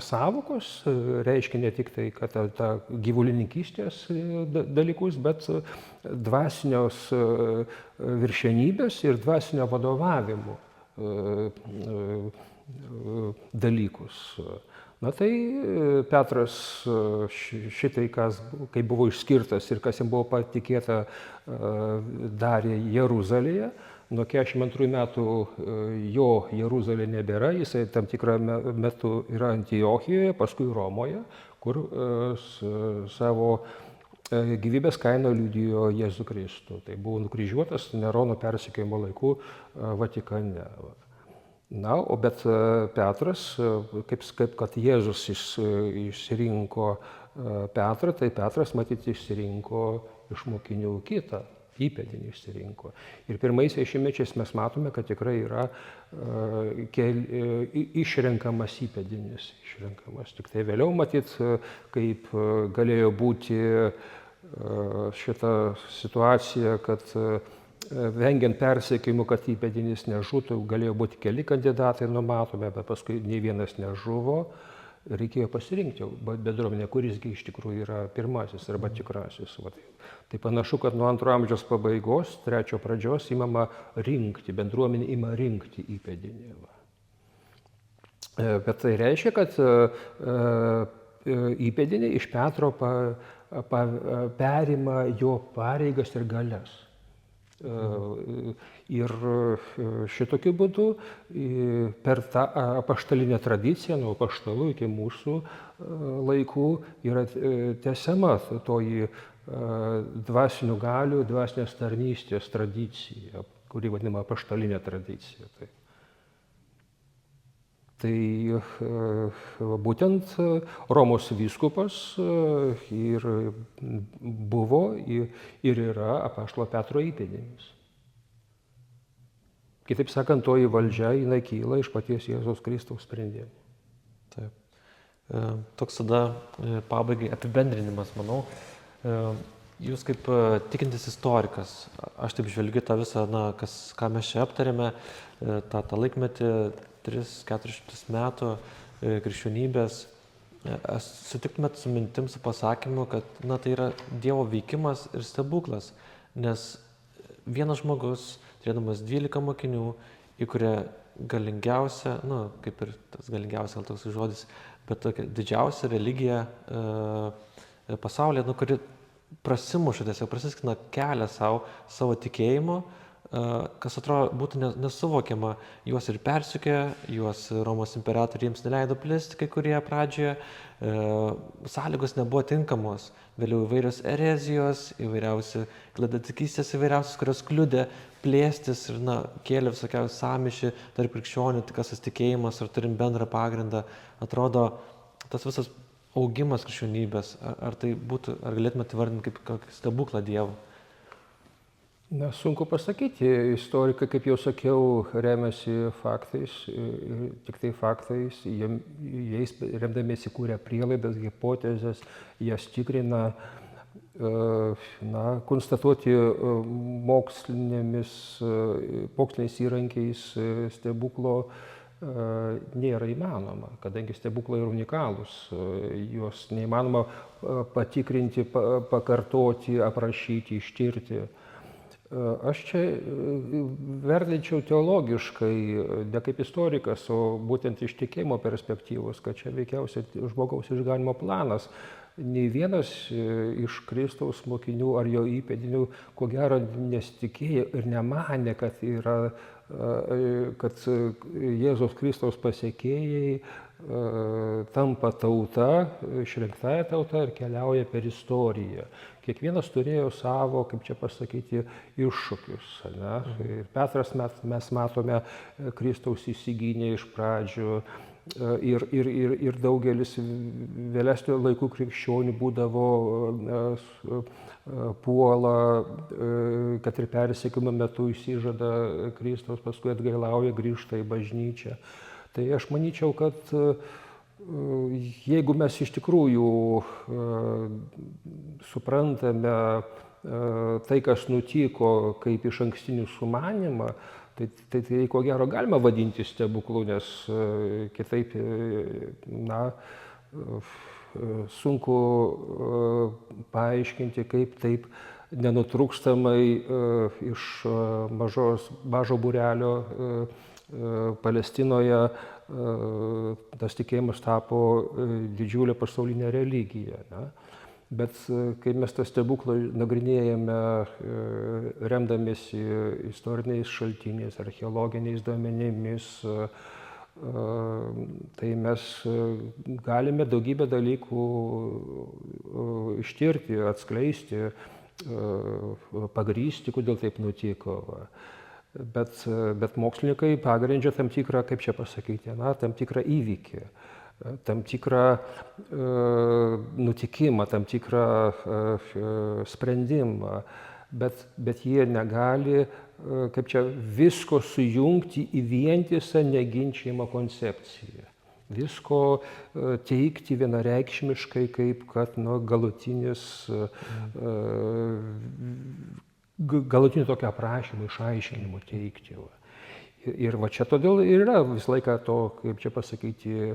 Speaker 2: sąvokos reiškia ne tik tai, kad ta gyvulininkystės dalykus, bet dvasinios viršenybės ir dvasinio vadovavimo dalykus. Na tai Petras šitai, kai buvo išskirtas ir kas jam buvo patikėta, darė Jeruzalėje. Nuo 42 metų jo Jeruzalė nebėra, jisai tam tikrą metu yra Antiochijoje, paskui Romoje, kur savo gyvybės kainą liudijo Jėzų Kristų. Tai buvo nukryžiuotas Nerono persekiojimo laikų Vatikane. Na, bet Petras, kaip kad Jėzus išsirinko Petrą, tai Petras matyt išsirinko iš mokinių kitą, įpėdinį išsirinko. Ir pirmaisiais šimtmečiais mes matome, kad tikrai yra išrenkamas įpėdinis. Tik tai vėliau matyt, kaip galėjo būti šita situacija, kad vengiant persekiojimų, kad įpėdinis nežūtų, galėjo būti keli kandidatai numatome, bet paskui nei vienas nežuvo. Reikėjo pasirinkti bendruomenę, kurisgi iš tikrųjų yra pirmasis arba tikrasis. Tai panašu, kad nuo 2 amžiaus pabaigos, 3 pradžios imama rinkti, bendruomenė ima rinkti įpėdinį. Bet tai reiškia, kad įpėdiniai iš Petro perima jo pareigas ir galias. Ir šitokiu būdu per tą apaštalinę tradiciją, nuo apaštalų iki mūsų laikų yra tęsiama toji dvasinių galių, dvasinės tarnystės tradicija, kuri vadinama apaštalinė tradicija. Tai būtent Romos vyskupas ir buvo ir yra apaštalo Petro įpėdinis. Kitaip sakant, toji valdžia, jinai kyla iš paties Jėzaus Kristaus sprendimo.
Speaker 1: Taip. Toks tada pabaigai apibendrinimas, manau. Jūs kaip tikintis istorikas, aš taip žvelgiu tą visą, ką mes čia aptarėme, tą laikmetį, 300-400 metų krikščionybės, sutiktumėt su mintim, su pasakymu, kad tai yra Dievo veikimas ir stebuklas, nes vienas žmogus, turėdamas 12 mokinių, įkuria galingiausią, kaip ir tas galingiausias, gal toks žodis, bet tokia didžiausia religija pasaulyje, kuri prasimuša, tiesiog prasiskina kelią savo tikėjimo, kas atrodo būtų nesuvokiama. Juos ir persekiojo, juos Romos imperatoriai jiems neleido plisti kai kurie pradžioje, sąlygos nebuvo tinkamos, vėliau įvairios erezijos, įvairiausi klaidatikystės įvairiausios, kurios kliudė plėstis ir kėlė visokiausių sąmyšį tarp krikščionių, kas tas tikėjimas, ar turim bendrą pagrindą. Atrodo, tas visas augimas krikščionybės, ar tai būtų, ar galėtumėte įvardinti kaip kokį stebuklą Dievo?
Speaker 2: Sunku pasakyti. Istorikai, kaip jau sakiau, remiasi faktais, tik tai faktais, jais remdamiesi kūrė prielaidas, hipotezes, jas tikrina, konstatuoti moksliniais įrankiais stebuklo nėra įmanoma, kadangi stebuklai yra unikalūs, juos neįmanoma patikrinti, pakartoti, aprašyti, ištirti. Aš čia vertinčiau teologiškai, ne kaip istorikas, o būtent iš tikėjimo perspektyvos, kad čia veikiausiai žmogaus išganymo planas. Nei vienas iš Kristaus mokinių ar jo įpėdinių, ko gero, nesitikėjo ir nemanė, kad Jėzaus Kristaus pasekėjai tampa tauta, išrinktąja tauta ir keliauja per istoriją. Kiekvienas turėjo savo, kaip čia pasakyti, iššūkius. Ir Petras, mes matome, Kristaus įsigynė iš pradžių ir daugelis vėlesnio laikų krikščionių būdavo puola, kad ir persekiojimo metu išsižada Kristaus, paskui atgailauja, grįžta į bažnyčią. Tai aš manyčiau, kad jeigu mes iš tikrųjų suprantame tai, kas nutiko, kaip iš ankstinį sumanimą, tai ko gero galima vadinti stebuklu, nes kitaip, na, sunku paaiškinti, kaip taip nenutrūkstamai iš mažo būrelio Palestinoje tas tikėjimas tapo didžiulė pasaulinė religija. Ne? Bet kai mes tą stebuklą nagrinėjame remdamiesi istoriniais šaltiniais, archeologiniais duomenimis, tai mes galime daugybę dalykų ištirti, atskleisti, pagrįsti, kodėl taip nutiko. Bet mokslininkai pagrindžia tam tikrą, kaip čia pasakyti, tam tikrą įvykį, tam tikrą nutikimą, tam tikrą sprendimą, bet jie negali, kaip čia, visko sujungti į vientisą neginčijamą koncepciją. Visko teikti vienareikšmiškai, kaip kad galutinį tokį aprašymą, išaiškinimą teikti. Ir va čia todėl ir yra visą laiką to, kaip čia pasakyti,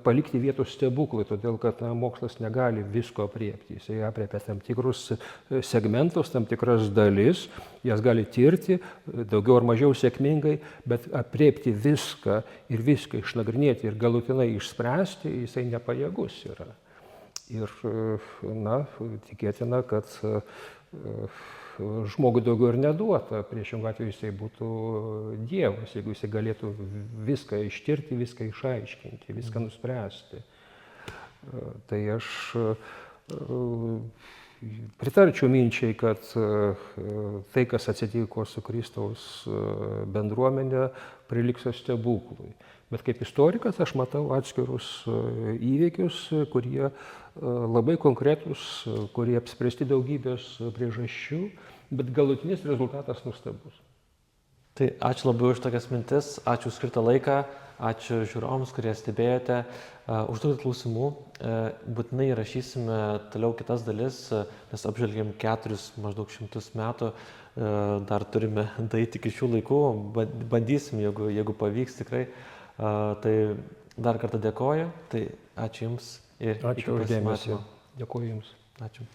Speaker 2: palikti vietos stebuklui, todėl kad mokslas negali visko apriepti. Jis apriepia tam tikrus segmentus, tam tikras dalis, jas gali tirti daugiau ar mažiau sėkmingai, bet apriepti viską ir viską išnagrinėti ir galutinai išspręsti, jisai nepajėgus yra. Ir, na, tikėtina, kad žmogui daugiau ir neduota, priešingų atveju jisai būtų Dievas, jeigu jisai galėtų viską ištirti, viską išaiškinti, viską nuspręsti. Tai aš pritarčiau minčiai, kad tai, kas atsitiko su Kristaus bendruomenė, prilikso stebuklui. Bet kaip istorikas aš matau atskirus įvykius, kurie labai konkretūs, kurie apspręsti daugybės priežasčių, bet galutinis rezultatas nuostabus.
Speaker 1: Tai ačiū labai už tokias mintis, ačiū už skirtą laiką, ačiū žiūrovams, kurie stebėjote. Užduokit klausimų, būtinai rašysime toliau kitas dalis, nes apžvelgėm 4 maždaug 100 metų, dar turime daryti iki šių laikų, bandysim, jeigu pavyks tikrai. Tai dar kartą dėkoju, tai ačiū Jums ir
Speaker 2: ačiū už dėmesį. Dėkoju Jums.
Speaker 1: Ačiū.